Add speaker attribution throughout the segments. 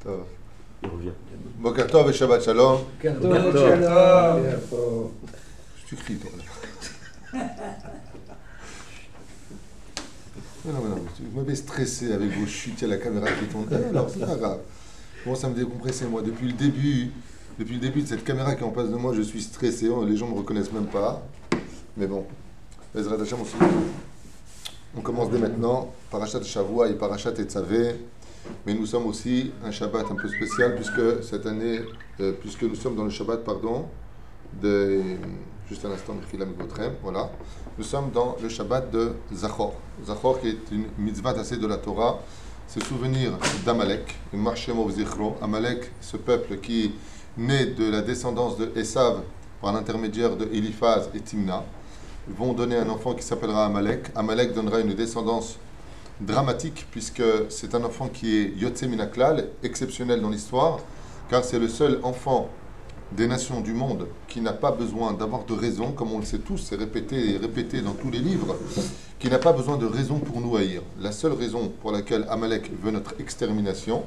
Speaker 1: טוב.
Speaker 2: Il revient.
Speaker 1: בוקר טוב ושבת שלום.
Speaker 3: בוקר טוב, שלום.
Speaker 1: Tu cries, toi. Non, vous m'avez stressé avec vos chutes, il y a la caméra qui tourne. Alors, c'est pas grave. Bon, ça me décompressait, moi. Depuis le début de cette caméra qui est en face de moi, je suis stressé. Les gens ne me reconnaissent même pas. Mais bon, Bezrat Hashem aussi. On commence dès maintenant, Parashat Shavua et Parashat Tetzavé. Mais nous sommes aussi un Shabbat un peu spécial, puisque cette année, puisque nous sommes dans le Shabbat, pardon, de... Juste un instant, voilà. Nous sommes dans le Shabbat de Zachor. Zachor qui est une mitzvah assez de la Torah. C'est souvenir d'Amalek, une marche Zichro. Amalek, ce peuple qui naît de la descendance de Esav par l'intermédiaire de Eliphaz et Timna, vont donner un enfant qui s'appellera Amalek. Amalek donnera une descendance dramatique puisque c'est un enfant qui est Yotze Minaklal, exceptionnel dans l'histoire, car c'est le seul enfant des nations du monde qui n'a pas besoin d'avoir de raison, comme on le sait tous, c'est répété et répété dans tous les livres, qui n'a pas besoin de raison pour nous haïr. La seule raison pour laquelle Amalek veut notre extermination,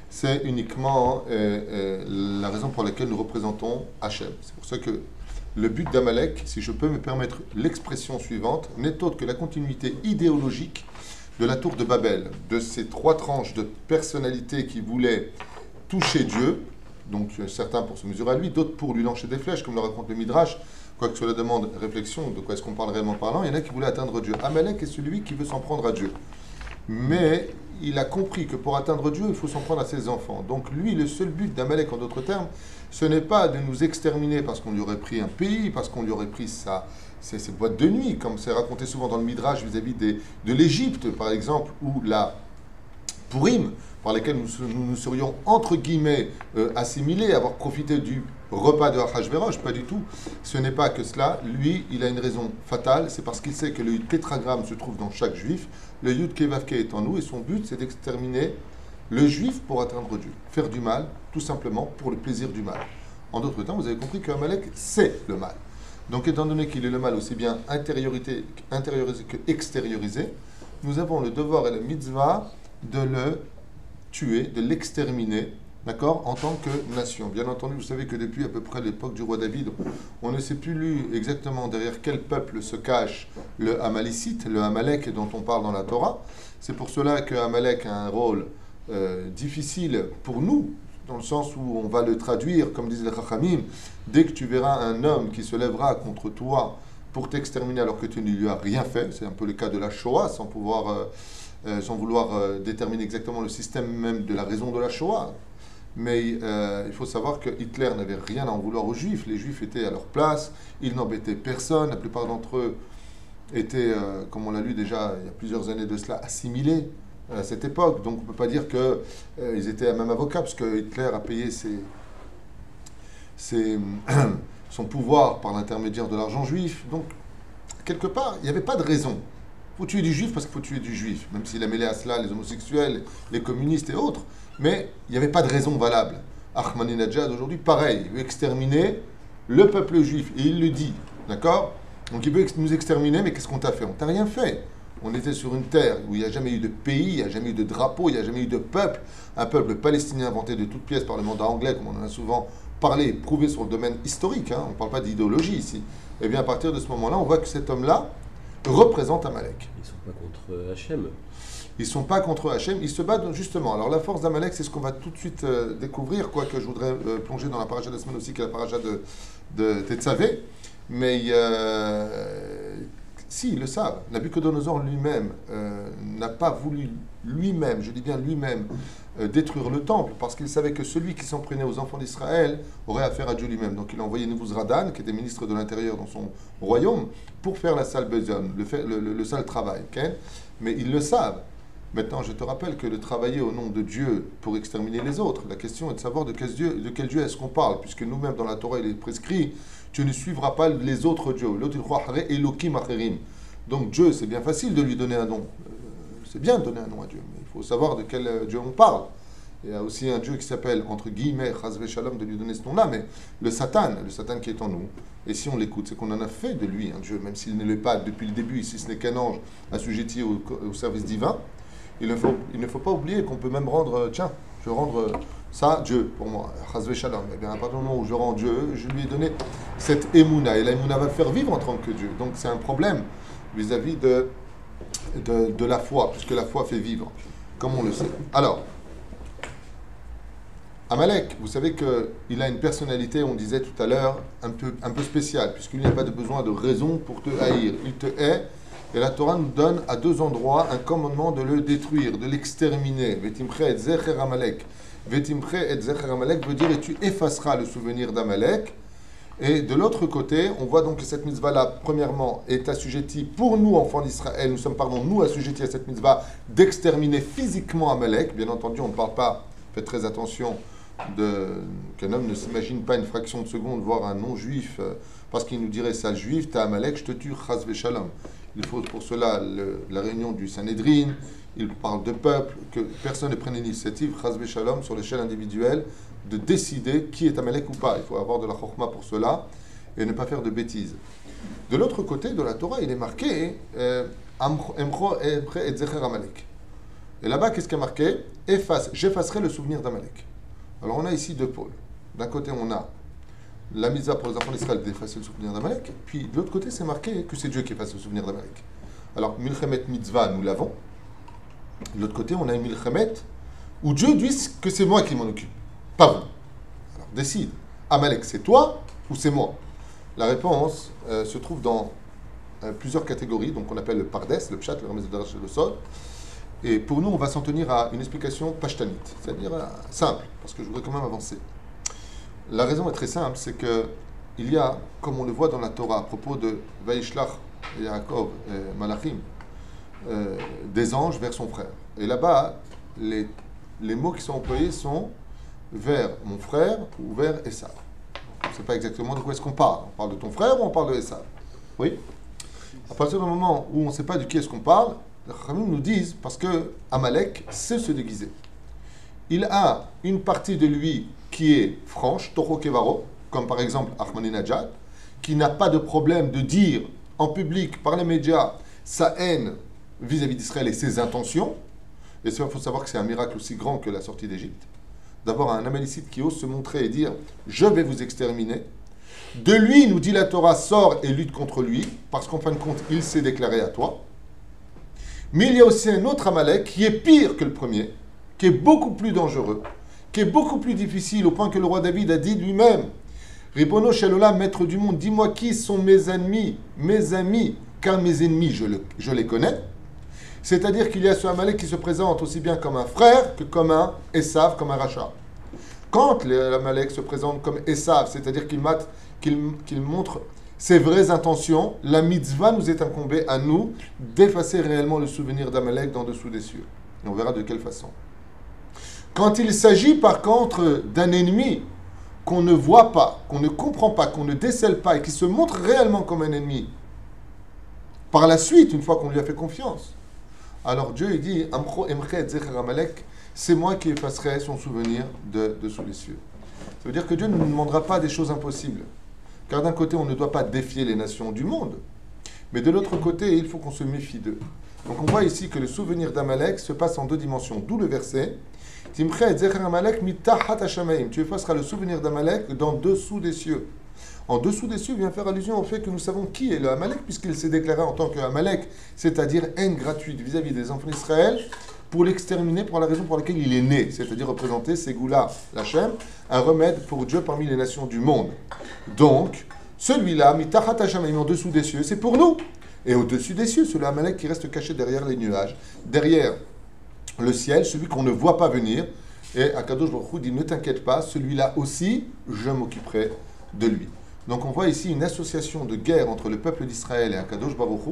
Speaker 1: c'est uniquement la raison pour laquelle nous représentons Hachem. C'est pour ça que le but d'Amalek, si je peux me permettre l'expression suivante, n'est autre que la continuité idéologique de la tour de Babel, de ces trois tranches de personnalités qui voulaient toucher Dieu, donc certains pour se mesurer à lui, d'autres pour lui lancer des flèches, comme le raconte le Midrash, quoique cela demande réflexion, de quoi est-ce qu'on parle réellement parlant, il y en a qui voulaient atteindre Dieu. Amalek est celui qui veut s'en prendre à Dieu. Mais il a compris que pour atteindre Dieu, il faut s'en prendre à ses enfants. Donc lui, le seul but d'Amalek, en d'autres termes, ce n'est pas de nous exterminer parce qu'on lui aurait pris un pays, parce qu'on lui aurait pris ces boîtes de nuit, comme c'est raconté souvent dans le Midrash vis-à-vis de l'Égypte, par exemple, ou la Purim, par lesquelles nous serions, entre guillemets, assimilés, avoir profité du repas de Achashverosh, pas du tout. Ce n'est pas que cela. Lui, il a une raison fatale, c'est parce qu'il sait que le tétragramme se trouve dans chaque juif, le Yud Kevavke est en nous, et son but, c'est d'exterminer le juif pour atteindre Dieu. Faire du mal, tout simplement, pour le plaisir du mal. En d'autres termes, vous avez compris qu'Amalek, c'est le mal. Donc, étant donné qu'il est le mal aussi bien intériorisé que extériorisé, nous avons le devoir et la mitzvah de le tuer, de l'exterminer, d'accord, en tant que nation. Bien entendu, vous savez que depuis à peu près l'époque du roi David, on ne sait plus exactement derrière quel peuple se cache le Amalicite, le Amalek dont on parle dans la Torah. C'est pour cela que Amalek a un rôle difficile pour nous, dans le sens où on va le traduire, comme disent les Chachamim, dès que tu verras un homme qui se lèvera contre toi pour t'exterminer alors que tu ne lui as rien fait, c'est un peu le cas de la Shoah, sans vouloir déterminer exactement le système même de la raison de la Shoah. Mais il faut savoir que Hitler n'avait rien à en vouloir aux Juifs. Les Juifs étaient à leur place, ils n'embêtaient personne, la plupart d'entre eux étaient, comme on l'a lu déjà il y a plusieurs années de cela, assimilés à cette époque. Donc on ne peut pas dire qu'ils étaient même avocats, parce que Hitler a payé son pouvoir par l'intermédiaire de l'argent juif. Donc, quelque part, il n'y avait pas de raison. Il faut tuer du juif parce qu'il faut tuer du juif, même s'il a mêlé à cela les homosexuels, les communistes et autres. Mais il n'y avait pas de raison valable. Ahmadinejad, aujourd'hui, pareil, il veut exterminer le peuple juif. Et il le dit, d'accord? Donc il veut nous exterminer, mais qu'est-ce qu'on t'a fait? On t'a rien fait. On était sur une terre où il n'y a jamais eu de pays, il n'y a jamais eu de drapeau, il n'y a jamais eu de peuple. Un peuple palestinien inventé de toutes pièces par le mandat anglais, comme on en a souvent parlé, prouvé sur le domaine historique. On ne parle pas d'idéologie ici. Et bien à partir de ce moment-là, on voit que cet homme-là représente Amalek.
Speaker 2: Ils ne sont pas contre Hachem.
Speaker 1: Ils ne sont pas contre Hachem, ils se battent justement. Alors la force d'Amalek, c'est ce qu'on va tout de suite découvrir, quoique je voudrais plonger dans la paracha de la semaine aussi, qui est la paracha de Tetzavé. Mais si, ils le savent. Nabuchodonosor lui-même n'a pas voulu lui-même, je dis bien lui-même, détruire le temple, parce qu'il savait que celui qui s'en prenait aux enfants d'Israël aurait affaire à Dieu lui-même. Donc il a envoyé Nebuzaradan, qui était ministre de l'Intérieur dans son royaume, pour faire la sale besogne, le sale travail. Okay? Mais ils le savent. Maintenant, je te rappelle que de travailler au nom de Dieu pour exterminer les autres, la question est de savoir de quel Dieu est-ce qu'on parle, puisque nous-mêmes dans la Torah il est prescrit, tu ne suivras pas les autres dieux. L'autre il croit Elokim Acherim. Donc Dieu, c'est bien facile de lui donner un nom. C'est bien de donner un nom à Dieu, mais il faut savoir de quel Dieu on parle. Il y a aussi un Dieu qui s'appelle, entre guillemets, Chazve Shalom, de lui donner ce nom-là, mais le Satan qui est en nous. Et si on l'écoute, c'est qu'on en a fait de lui un Dieu, même s'il ne l'est pas depuis le début, si ce n'est qu'un ange assujetti au service divin. Il ne faut pas oublier qu'on peut même rendre, tiens, je vais rendre ça Dieu pour moi, Chazve Shalom. Eh bien, à partir du moment où je rends Dieu, je lui ai donné cette émouna, et la émouna va me faire vivre en tant que Dieu. Donc c'est un problème vis-à-vis de la foi, puisque la foi fait vivre, comme on le sait. Alors, Amalek, vous savez qu'il a une personnalité, on disait tout à l'heure, un peu spéciale, puisqu'il n'y a pas de besoin de raison pour te haïr. Il te hait, et la Torah nous donne à 2 endroits un commandement de le détruire, de l'exterminer. Vetimche et zecher Amalek. Vetimche et zecher Amalek veut dire et tu effaceras le souvenir d'Amalek. Et de l'autre côté, on voit donc que cette mitzvah-là, premièrement, est assujettie pour nous, enfants d'Israël, nous sommes, nous, assujettis à cette mitzvah d'exterminer physiquement Amalek. Bien entendu, on ne parle pas, faites très attention, qu'un homme ne s'imagine pas une fraction de seconde voir un non-juif, parce qu'il nous dirait, sale juif, t'as Amalek, je te tue, chas v'shalom. Il faut pour cela la réunion du Sanhédrin, il parle de peuple, que personne ne prenne l'initiative, chas v'shalom, sur l'échelle individuelle, de décider qui est Amalek ou pas. Il faut avoir de la chokma pour cela, et ne pas faire de bêtises. De l'autre côté de la Torah, il est marqué, Emcho et Zecher Amalek. Et là-bas, qu'est-ce qui est marqué? J'effacerai le souvenir d'Amalek. Alors on a ici 2 pôles. D'un côté, on a la mitzvah pour les enfants d'Israël d'effacer le souvenir d'Amalek, puis de l'autre côté, c'est marqué que c'est Dieu qui efface le souvenir d'Amalek. Alors, Milchemet mitzvah, nous l'avons. De l'autre côté, on a une Milchemet où Dieu dit que c'est moi qui m'en occupe, pas vous. Alors, décide. Amalek, c'est toi ou c'est moi? La réponse se trouve dans plusieurs catégories, donc on appelle le Pardes, le Pshat, le Remez de Darash et le Sod. Et pour nous, on va s'en tenir à une explication pashtanite, c'est-à-dire simple, parce que je voudrais quand même avancer. La raison est très simple, c'est que il y a, comme on le voit dans la Torah, à propos de Vaishlach et Yaakov et Malachim, des anges vers son frère. Et là-bas, les mots qui sont employés sont vers mon frère ou vers Esav. On ne sait pas exactement de quoi est-ce qu'on parle. On parle de ton frère ou on parle de Esav? Oui. À partir du moment où on ne sait pas de qui est-ce qu'on parle, les Chachamim nous disent, parce que Amalek sait se déguiser. Il a une partie de lui qui est franche, Toro Kevaro, comme par exemple Ahmadinejad, qui n'a pas de problème de dire en public, par les médias, sa haine vis-à-vis d'Israël et ses intentions. Et il faut savoir que c'est un miracle aussi grand que la sortie d'Égypte. D'abord, un Amalécite qui ose se montrer et dire « Je vais vous exterminer ». De lui, nous dit la Torah, sort et lutte contre lui, parce qu'en fin de compte, il s'est déclaré à toi. Mais il y a aussi un autre Amalek qui est pire que le premier, qui est beaucoup plus dangereux, qui est beaucoup plus difficile, au point que le roi David a dit lui-même, Ribono Shel Olam, maître du monde, dis-moi qui sont mes amis, car mes ennemis, je les connais. C'est-à-dire qu'il y a ce Amalek qui se présente aussi bien comme un frère que comme un Esav, comme un Racha. Quand l'Amalek se présente comme Esav, c'est-à-dire qu'il montre ses vraies intentions, la mitzvah nous est incombée à nous d'effacer réellement le souvenir d'Amalek dans dessous des cieux. Et on verra de quelle façon. Quand il s'agit par contre d'un ennemi qu'on ne voit pas, qu'on ne comprend pas, qu'on ne décèle pas et qui se montre réellement comme un ennemi, par la suite, une fois qu'on lui a fait confiance, alors Dieu il dit Amcho Emchet Zecher Amalek, c'est moi qui effacerai son souvenir de dessous les cieux. Ça veut dire que Dieu ne nous demandera pas des choses impossibles. Car d'un côté, on ne doit pas défier les nations du monde, mais de l'autre côté, il faut qu'on se méfie d'eux. Donc on voit ici que le souvenir d'Amalek se passe en 2 dimensions, d'où le verset Timchet Zecher Amalek mitahat hashamayim. Tu effaceras le souvenir d'Amalek dans dessous des cieux. En dessous des cieux vient faire allusion au fait que nous savons qui est le Amalek, puisqu'il s'est déclaré en tant qu'Amalek, c'est-à-dire haine gratuite vis-à-vis des enfants d'Israël, pour l'exterminer pour la raison pour laquelle il est né, c'est-à-dire représenter Ségoula, l'Hachem, un remède pour Dieu parmi les nations du monde. Donc, celui-là, mitachat hashamayim, en dessous des cieux, c'est pour nous. Et au-dessus des cieux, c'est le Amalek qui reste caché derrière les nuages, derrière le ciel, celui qu'on ne voit pas venir. Et Akadosh Baruch Hu dit, ne t'inquiète pas, celui-là aussi, je m'occuperai de lui. Donc on voit ici une association de guerre entre le peuple d'Israël et Akadosh Baruch Hu,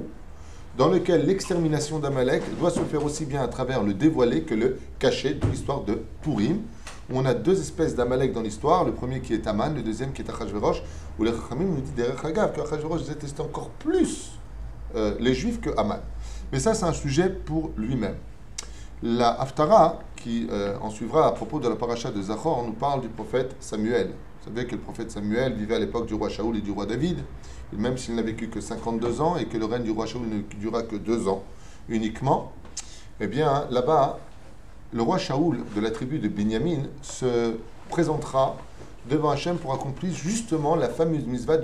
Speaker 1: dans lequel l'extermination d'Amalek doit se faire aussi bien à travers le dévoilé que le caché de l'histoire de Purim, où on a 2 espèces d'Amalek dans l'histoire, le premier qui est Aman, le deuxième qui est Achashverosh, où les Chachamim nous disent derrière Hagav que Achashverosh détestait encore plus les Juifs que Aman. Mais ça, c'est un sujet pour lui-même. La Haftara, qui en suivra à propos de la paracha de Zachor, on nous parle du prophète Samuel. Vous savez que le prophète Samuel vivait à l'époque du roi Shaoul et du roi David, et même s'il n'a vécu que 52 ans et que le règne du roi Shaoul ne dura que 2 ans uniquement, eh bien là-bas, le roi Shaoul de la tribu de Binyamin se présentera devant Hachem pour accomplir justement la fameuse mitzvah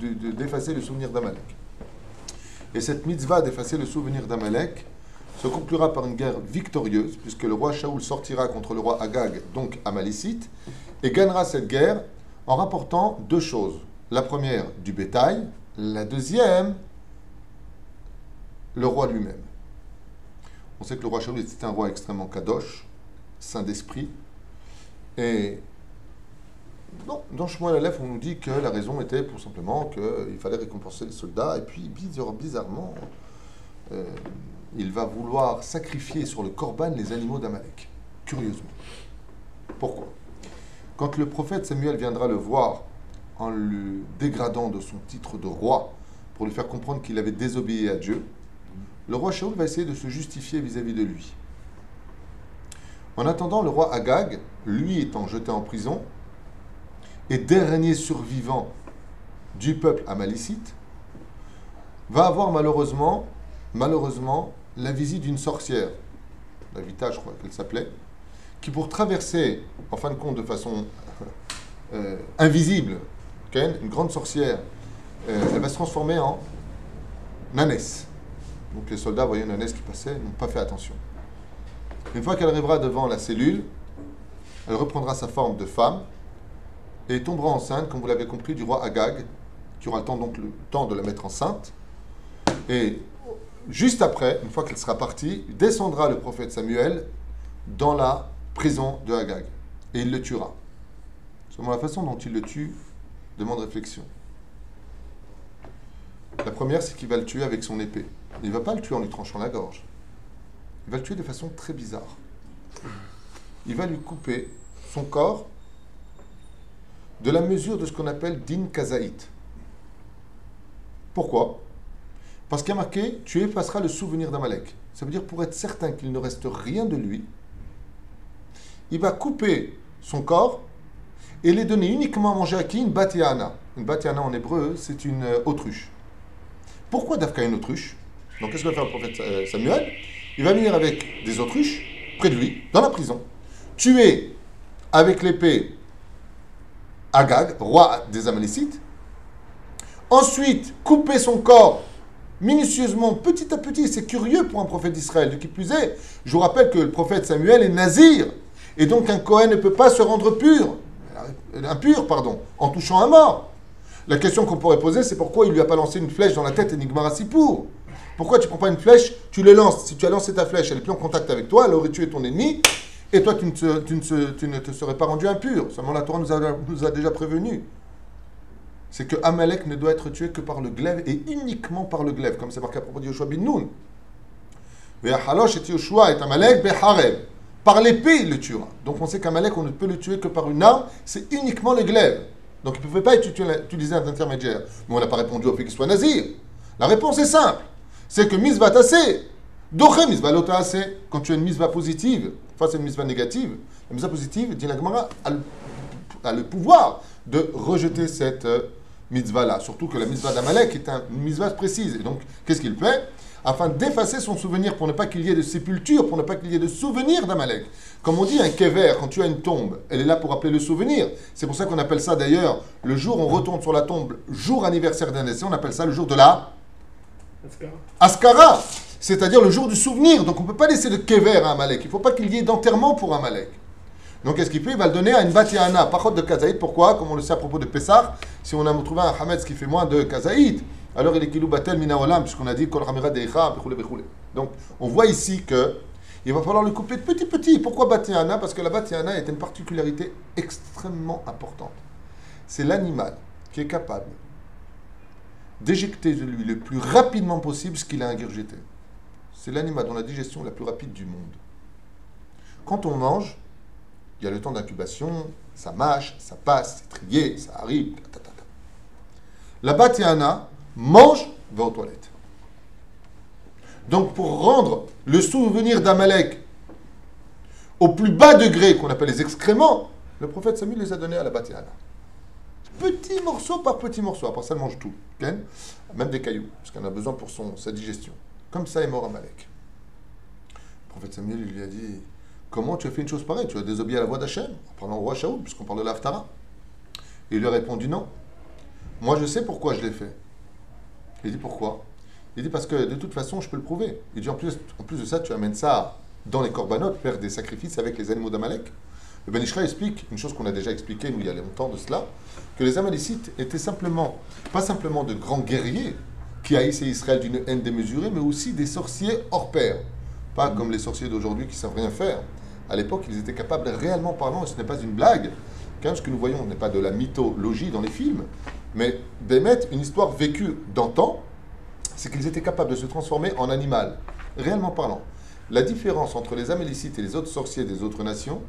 Speaker 1: d'effacer le souvenir d'Amalek. Et cette mitzvah d'effacer le souvenir d'Amalek se conclura par une guerre victorieuse, puisque le roi Shaoul sortira contre le roi Agag, donc amalécite, et gagnera cette guerre en rapportant 2 choses. La première, du bétail. La deuxième, le roi lui-même. On sait que le roi Shaoul était un roi extrêmement kadosh, saint d'esprit. Et non, dans Shmuel Aleph, on nous dit que la raison était pour simplement qu'il fallait récompenser les soldats. Et puis, bizarrement, il va vouloir sacrifier sur le korban les animaux d'Amalek. Curieusement. Pourquoi ? Quand le prophète Samuel viendra le voir en le dégradant de son titre de roi pour lui faire comprendre qu'il avait désobéi à Dieu, le roi Shaoul va essayer de se justifier vis-à-vis de lui. En attendant, le roi Agag, lui étant jeté en prison, et dernier survivant du peuple amalécite, va avoir malheureusement, la visite d'une sorcière, la Vita, je crois qu'elle s'appelait, qui pour traverser, en fin de compte, de façon invisible, une grande sorcière, elle va se transformer en ânesse. Donc les soldats voyaient une ânesse qui passait, n'ont pas fait attention. Une fois qu'elle arrivera devant la cellule, elle reprendra sa forme de femme et tombera enceinte, comme vous l'avez compris, du roi Agag, qui aura le temps de la mettre enceinte. Et juste après, une fois qu'elle sera partie, descendra le prophète Samuel dans la prison de Agag. Et il le tuera. Selon la façon dont il le tue, demande réflexion. La première, c'est qu'il va le tuer avec son épée. Il ne va pas le tuer en lui tranchant la gorge. Il va le tuer de façon très bizarre. Il va lui couper son corps de la mesure de ce qu'on appelle din kazaït. Pourquoi ? Parce qu'il y a marqué, tu effaceras le souvenir d'Amalek. Ça veut dire pour être certain qu'il ne reste rien de lui, il va couper son corps et les donner uniquement à manger à qui ? Une batiana. Une batiana en hébreu, c'est une autruche. Pourquoi Dafka une autruche ? Donc qu'est-ce que va faire le prophète Samuel ? Il va venir avec des autruches près de lui, dans la prison, tuer avec l'épée Agag, roi des Amalécites, ensuite couper son corps minutieusement, petit à petit. C'est curieux pour un prophète d'Israël. De qui plus est, je vous rappelle que le prophète Samuel est nazir, et donc un Kohen ne peut pas se rendre impur, en touchant un mort. La question qu'on pourrait poser, c'est pourquoi il ne lui a pas lancé une flèche dans la tête et Nigmar Sipour. Pourquoi tu ne prends pas une flèche, tu le lances. Si tu as lancé ta flèche, elle est plus en contact avec toi, elle aurait tué ton ennemi, et toi, tu ne te serais pas rendu impur. Seulement la Torah nous a déjà prévenu. C'est que Amalek ne doit être tué que par le glaive, et uniquement par le glaive, comme c'est marqué à propos de Yoshua bin Nun. Ve'achalosh et Yoshua et Amalek be'hareb. Par l'épée, il le tuera. Donc on sait qu'Amalek, on ne peut le tuer que par une arme, c'est uniquement le glaive. Donc il ne pouvait pas utiliser un intermédiaire. Mais on n'a pas répondu au fait qu'il soit nazir. La réponse est simple. C'est que misva tassé, doché misva lo tassé. Quand tu as une misva positive face à une misva négative, la misva positive, dit la Gemara, a le pouvoir de rejeter cette mitzvah-là. Surtout que la mitzvah d'Amalek est une mitzvah précise. Et donc, qu'est-ce qu'il fait ? Afin d'effacer son souvenir, pour ne pas qu'il y ait de sépulture, pour ne pas qu'il y ait de souvenir d'Amalek. Comme on dit, un kever, quand tu as une tombe, elle est là pour rappeler le souvenir. C'est pour ça qu'on appelle ça d'ailleurs, le jour où on retourne sur la tombe, jour anniversaire d'un décès, on appelle ça le jour de la Askara. C'est-à-dire le jour du souvenir. Donc on ne peut pas laisser de kever à Amalek. Il ne faut pas qu'il y ait d'enterrement pour Amalek. Donc qu'est-ce qu'il fait ? Il va le donner à une batiana, pachot de kazaït. Pourquoi ? Comme on le sait à propos de Pessah, si on a trouvé un hametz qui fait moins de kazaït, alors il est kilou batel mina olam, puisqu'on a dit kol hamira deicha, bechoule bechoule. Donc on voit ici que il va falloir le couper de petit. Pourquoi batiana ? Parce que la batiana est une particularité extrêmement importante. C'est l'animal qui est capable d'éjecter de lui le plus rapidement possible ce qu'il a ingurgité. C'est l'animal dont la digestion est la plus rapide du monde. Quand on mange, il y a le temps d'incubation, ça mâche, ça passe, c'est trié, ça arrive. La batiana mange, va aux toilettes. Donc pour rendre le souvenir d'Amalek au plus bas degré qu'on appelle les excréments, le prophète Samuel les a donnés à la Batiana. Petit morceau par petit morceau, après ça elle mange tout, okay? Même des cailloux, parce qu'elle en a besoin pour sa digestion. Comme ça est mort Amalek. Le prophète Samuel lui a dit, comment tu as fait une chose pareille? Tu as désobéi à la voix d'Hachem, en parlant au roi Shaoul, puisqu'on parle de l'Haftara. Et il lui a répondu non. Moi je sais pourquoi je l'ai fait. Il dit pourquoi? Il dit parce que de toute façon je peux le prouver. Il dit en plus de ça, tu amènes ça dans les corbanotes, faire des sacrifices avec les animaux d'Amalek. Le Ben Ishra explique, une chose qu'on a déjà expliquée, nous, il y a longtemps de cela, que les Amalécites étaient pas simplement de grands guerriers qui haïssaient Israël d'une haine démesurée, mais aussi des sorciers hors pair. Pas comme les sorciers d'aujourd'hui qui ne savent rien faire. À l'époque, ils étaient capables, réellement parlant, et ce n'est pas une blague, car ce que nous voyons n'est pas de la mythologie dans les films, mais d'émettre une histoire vécue d'antan, c'est qu'ils étaient capables de se transformer en animal, réellement parlant. La différence entre les Amalécites et les autres sorciers des autres nations,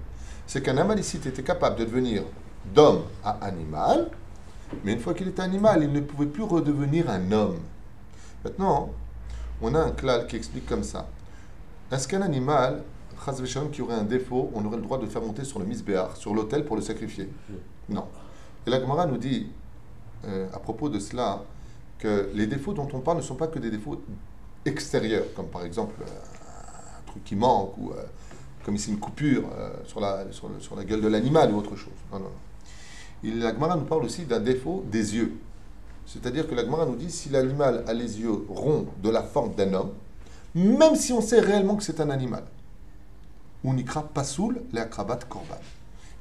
Speaker 1: c'est qu'un Amalécite était capable de devenir d'homme à animal, mais une fois qu'il était animal, il ne pouvait plus redevenir un homme. Maintenant, on a un klal qui explique comme ça. Est-ce qu'un animal, chas v'shalom, qui aurait un défaut, on aurait le droit de le faire monter sur le misbéach, sur l'autel pour le sacrifier? Non. Et la Gemara nous dit, à propos de cela, que les défauts dont on parle ne sont pas que des défauts extérieurs, comme par exemple un truc qui manque, ou comme ici une coupure sur la gueule de l'animal ou autre chose. Non, non, non. La Gemara nous parle aussi d'un défaut des yeux. C'est-à-dire que la Gemara nous dit, si l'animal a les yeux ronds de la forme d'un homme, même si on sait réellement que c'est un animal, on ikra pasoul le akrabat korban.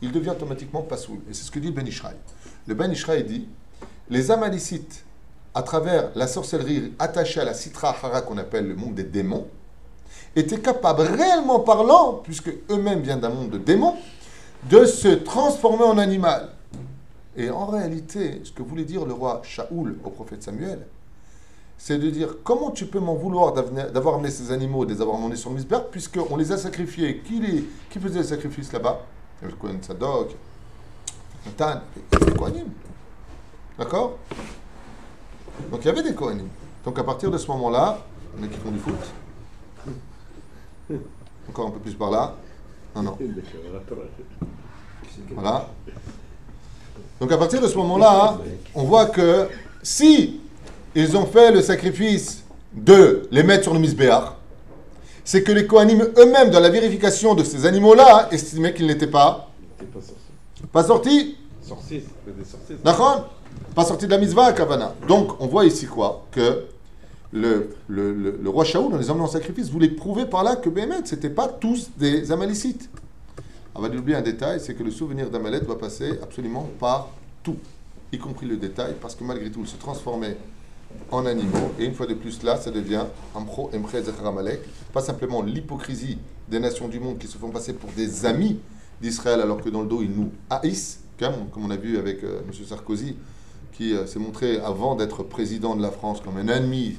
Speaker 1: Il devient automatiquement pasoul. Et c'est ce que dit le Ben Ishraï. Le Ben Ishraï dit, les Amalécites, à travers la sorcellerie attachée à la Sitra Hara qu'on appelle le monde des démons, étaient capables, réellement parlant, puisque eux-mêmes viennent d'un monde de démons, de se transformer en animal. Et en réalité, ce que voulait dire le roi Shaoul au prophète Samuel, c'est de dire, comment tu peux m'en vouloir d'avoir amené ces animaux, de les avoir emmenés sur le misbéach, puisqu'on les a sacrifiés. Qui faisait les sacrifices là-bas? Il y avait le Kohen Sadok, Nathan, les Kohanim. D'accord? Donc il y avait des Kohanim. Donc à partir de ce moment-là, il y en a qui font du foot. Encore un peu plus par là. Non, non. Voilà. Donc à partir de ce moment-là, on voit que si ils ont fait le sacrifice de les mettre sur le misbéach, c'est que les Kohanim eux-mêmes, dans la vérification de ces animaux-là, estimaient qu'ils n'étaient pas sortis.
Speaker 3: Sorciers, des sorciers.
Speaker 1: D'accord? Pas sortis de la mitzvah à Kavana. Donc on voit ici quoi? Que le roi Shaoul, en les emmenant en sacrifice, voulait prouver par là que Béhémet, ce n'étaient pas tous des Amalécites. On va oublier un détail, c'est que le souvenir d'Amalek doit passer absolument par tout, y compris le détail, parce que malgré tout, il se transformait en animaux, et une fois de plus là, ça devient Amro Emre Zechar Amalek, pas simplement l'hypocrisie des nations du monde qui se font passer pour des amis d'Israël, alors que dans le dos, ils nous haïssent, comme on a vu avec M. Sarkozy, qui s'est montré, avant d'être président de la France, comme un ennemi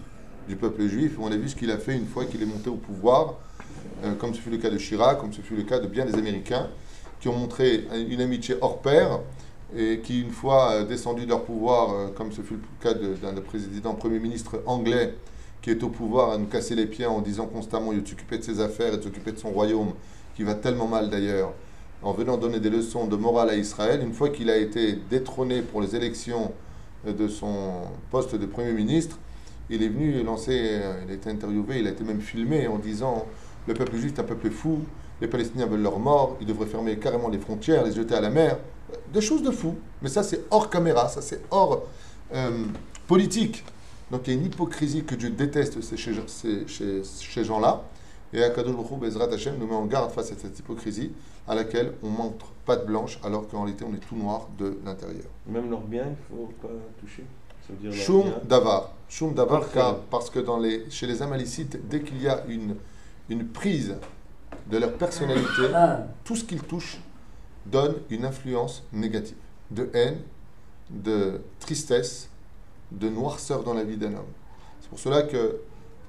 Speaker 1: du peuple juif. On a vu ce qu'il a fait une fois qu'il est monté au pouvoir, comme ce fut le cas de Chirac, comme ce fut le cas de bien des Américains, qui ont montré une amitié hors pair, et qui, une fois descendus de leur pouvoir, comme ce fut le cas d'un président, premier ministre anglais, qui est au pouvoir à nous casser les pieds en disant constamment il s'occuper de ses affaires et de s'occuper de son royaume, qui va tellement mal d'ailleurs, en venant donner des leçons de morale à Israël, une fois qu'il a été détrôné pour les élections de son poste de Premier ministre, il est venu lancer, il a été interviewé, il a été même filmé en disant le peuple juif est un peuple fou, les Palestiniens veulent leur mort, ils devraient fermer carrément les frontières, les jeter à la mer. Des choses de fou. Mais ça, c'est hors caméra, ça, c'est hors politique. Donc il y a une hypocrisie que Dieu déteste chez ces gens-là. Et Akadosh Baruch Hu, Bezrat Hashem, nous met en garde face à cette hypocrisie à laquelle on montre patte blanche alors qu'en réalité on est tout noir de l'intérieur.
Speaker 3: Même leurs biens, il ne faut pas toucher. Ça veut dire
Speaker 1: Shum Davar. Shum Davar, parce que chez les Amalécites, dès qu'il y a une prise de leur personnalité, tout ce qu'ils touchent donne une influence négative, de haine, de tristesse, de noirceur dans la vie d'un homme. C'est pour cela que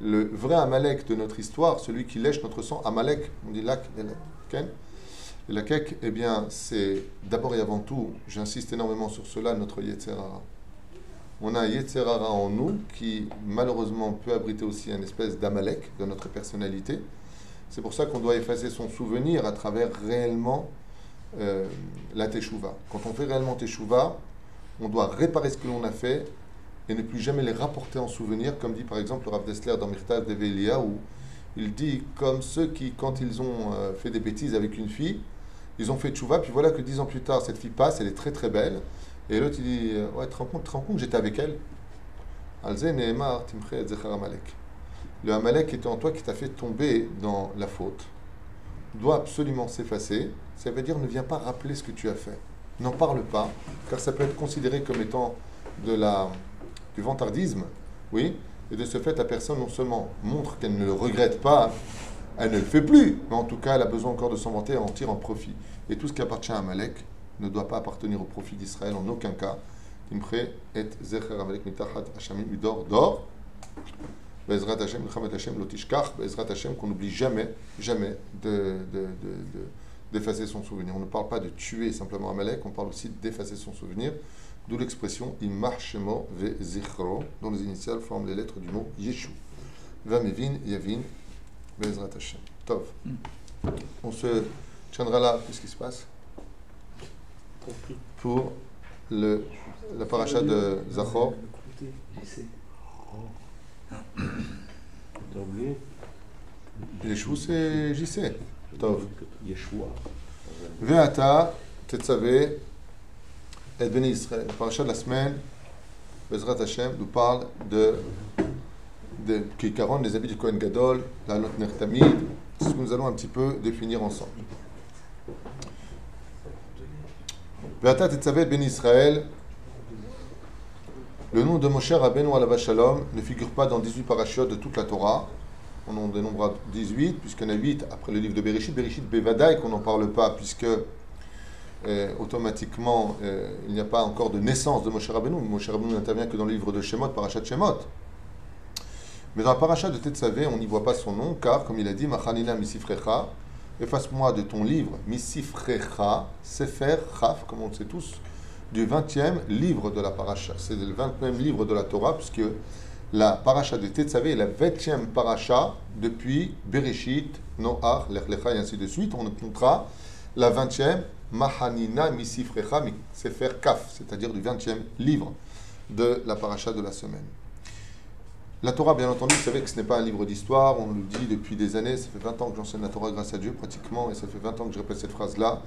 Speaker 1: le vrai Amalek de notre histoire, celui qui lèche notre sang, Amalek, on dit lak, et la kek, eh bien, c'est d'abord et avant tout, j'insiste énormément sur cela, notre Yetzer Hara. On a un Yetzer Hara en nous qui, malheureusement, peut abriter aussi une espèce d'Amalek de notre personnalité, C'est pour ça qu'on doit effacer son souvenir à travers réellement la teshuva. Quand on fait réellement teshuva, on doit réparer ce que l'on a fait et ne plus jamais les rapporter en souvenir, comme dit par exemple le Rav Dessler dans Mirtav de Velia, où il dit comme ceux qui, quand ils ont fait des bêtises avec une fille, ils ont fait teshuva, puis voilà que 10 ans plus tard, cette fille passe, elle est très très belle, et l'autre il dit ouais, te rends compte, j'étais avec elle. Alze Nehemar Timche Zechar Amalek. Le Amalek était en toi qui t'a fait tomber dans la faute, doit absolument s'effacer. Ça veut dire ne viens pas rappeler ce que tu as fait. N'en parle pas, car ça peut être considéré comme étant du vantardisme, oui, et de ce fait, la personne non seulement montre qu'elle ne le regrette pas, elle ne le fait plus, mais en tout cas, elle a besoin encore de s'en vanter et en tire en profit. Et tout ce qui appartient à Amalek ne doit pas appartenir au profit d'Israël en aucun cas. Timche et Zecher Amalek mitachat Hashamim udor dor. Bezrat Hashem, Milchamet Hashem, lotishkach, Bezrat Hashem, qu'on n'oublie jamais, jamais d'effacer son souvenir. On ne parle pas de tuer simplement Amalek, on parle aussi d'effacer son souvenir, d'où l'expression Imar Shemo ve Zichro, dont les initiales forment les lettres du mot Yeshu. Va Mevin, Yavin, Bezrat Hashem. Tov. On se tiendra là, qu'est-ce qui se passe pour la paracha de Zachor.
Speaker 3: T'as oublié
Speaker 1: Yeshu, c'est JC. Tov.
Speaker 3: Yeshua.
Speaker 1: Ve'ata, Tetzavé, et Bnei Israël. La paracha de la semaine, Bezrat Hashem, nous parle de Kikaron, des habits du Kohen Gadol, la Lot Ner Tamid. C'est ce que nous allons un petit peu définir ensemble. Ve'ata, Tetzavé, Bnei Israël. Le nom de Moshe Rabbeinu alav Shalom ne figure pas dans 18 parachiotes de toute la Torah. On en dénombrera 18, puisqu'il y en a 8 après le livre de Bereshit. Bereshit Bevadaï, qu'on n'en parle pas, puisque automatiquement, il n'y a pas encore de naissance de Moshe Rabbeinu. Moshe Rabbeinu n'intervient que dans le livre de Shemot, parachat Shemot. Mais dans la paracha de Tetzavé, on n'y voit pas son nom, car, comme il a dit, Machanina Misifrecha, efface-moi de ton livre, Misifrecha, Sefer Chaf, comme on le sait tous, du 20e livre de la paracha. C'est le 20e livre de la Torah, puisque la paracha de Tetzavé est la 20e paracha depuis Bereshit, Noach, Lech Lecha et ainsi de suite. On comptera la 20e Mahanina Misifrecha Sefer Kaf, c'est-à-dire du 20e livre de la paracha de la semaine. La Torah, bien entendu, vous savez que ce n'est pas un livre d'histoire, on le dit depuis des années, ça fait 20 ans que j'enseigne la Torah grâce à Dieu pratiquement, et ça fait 20 ans que je répète cette phrase-là.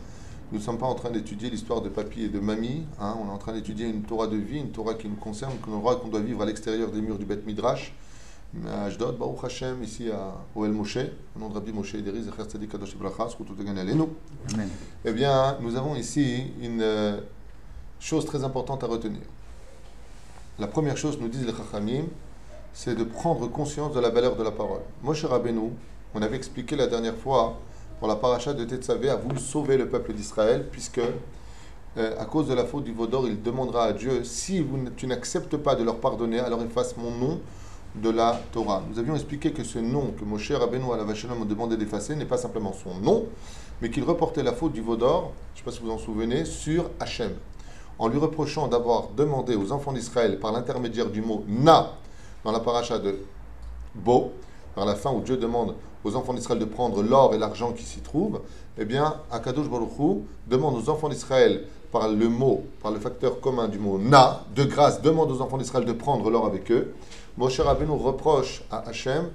Speaker 1: Nous ne sommes pas en train d'étudier l'histoire de papy et de mamie, hein. On est en train d'étudier une Torah de vie, une Torah qui nous concerne, qu'on doit vivre à l'extérieur des murs du Beth Midrash, à Ashdod, Baruch Hashem, ici à Oel Moshe, au nom de Rabbi Moshe Ederi, Zecher Tzadik Kadosh Bracha, Zkuto Tegan Aleinu. Eh bien, nous avons ici une chose très importante à retenir. La première chose, nous disent les Chachamim, c'est de prendre conscience de la valeur de la parole. Moshe Rabbeinu, on avait expliqué la dernière fois, pour la paracha de Tetzavé, a voulu sauver le peuple d'Israël, puisque à cause de la faute du Vaudor, il demandera à Dieu, si tu n'acceptes pas de leur pardonner, alors efface mon nom de la Torah. Nous avions expliqué que ce nom que Moshe Rabbeinu alav Shalom a demandé d'effacer n'est pas simplement son nom, mais qu'il reportait la faute du Vaudor, je ne sais pas si vous vous en souvenez, sur Hachem, en lui reprochant d'avoir demandé aux enfants d'Israël, par l'intermédiaire du mot Na, dans la paracha de Bo, vers la fin où Dieu demande aux enfants d'Israël de prendre l'or et l'argent qui s'y trouvent, eh bien, Akadosh Baruch Hu demande aux enfants d'Israël, par le mot, par le facteur commun du mot Na, de grâce, demande aux enfants d'Israël de prendre l'or avec eux. Moshe Rabbeinu reproche à Hachem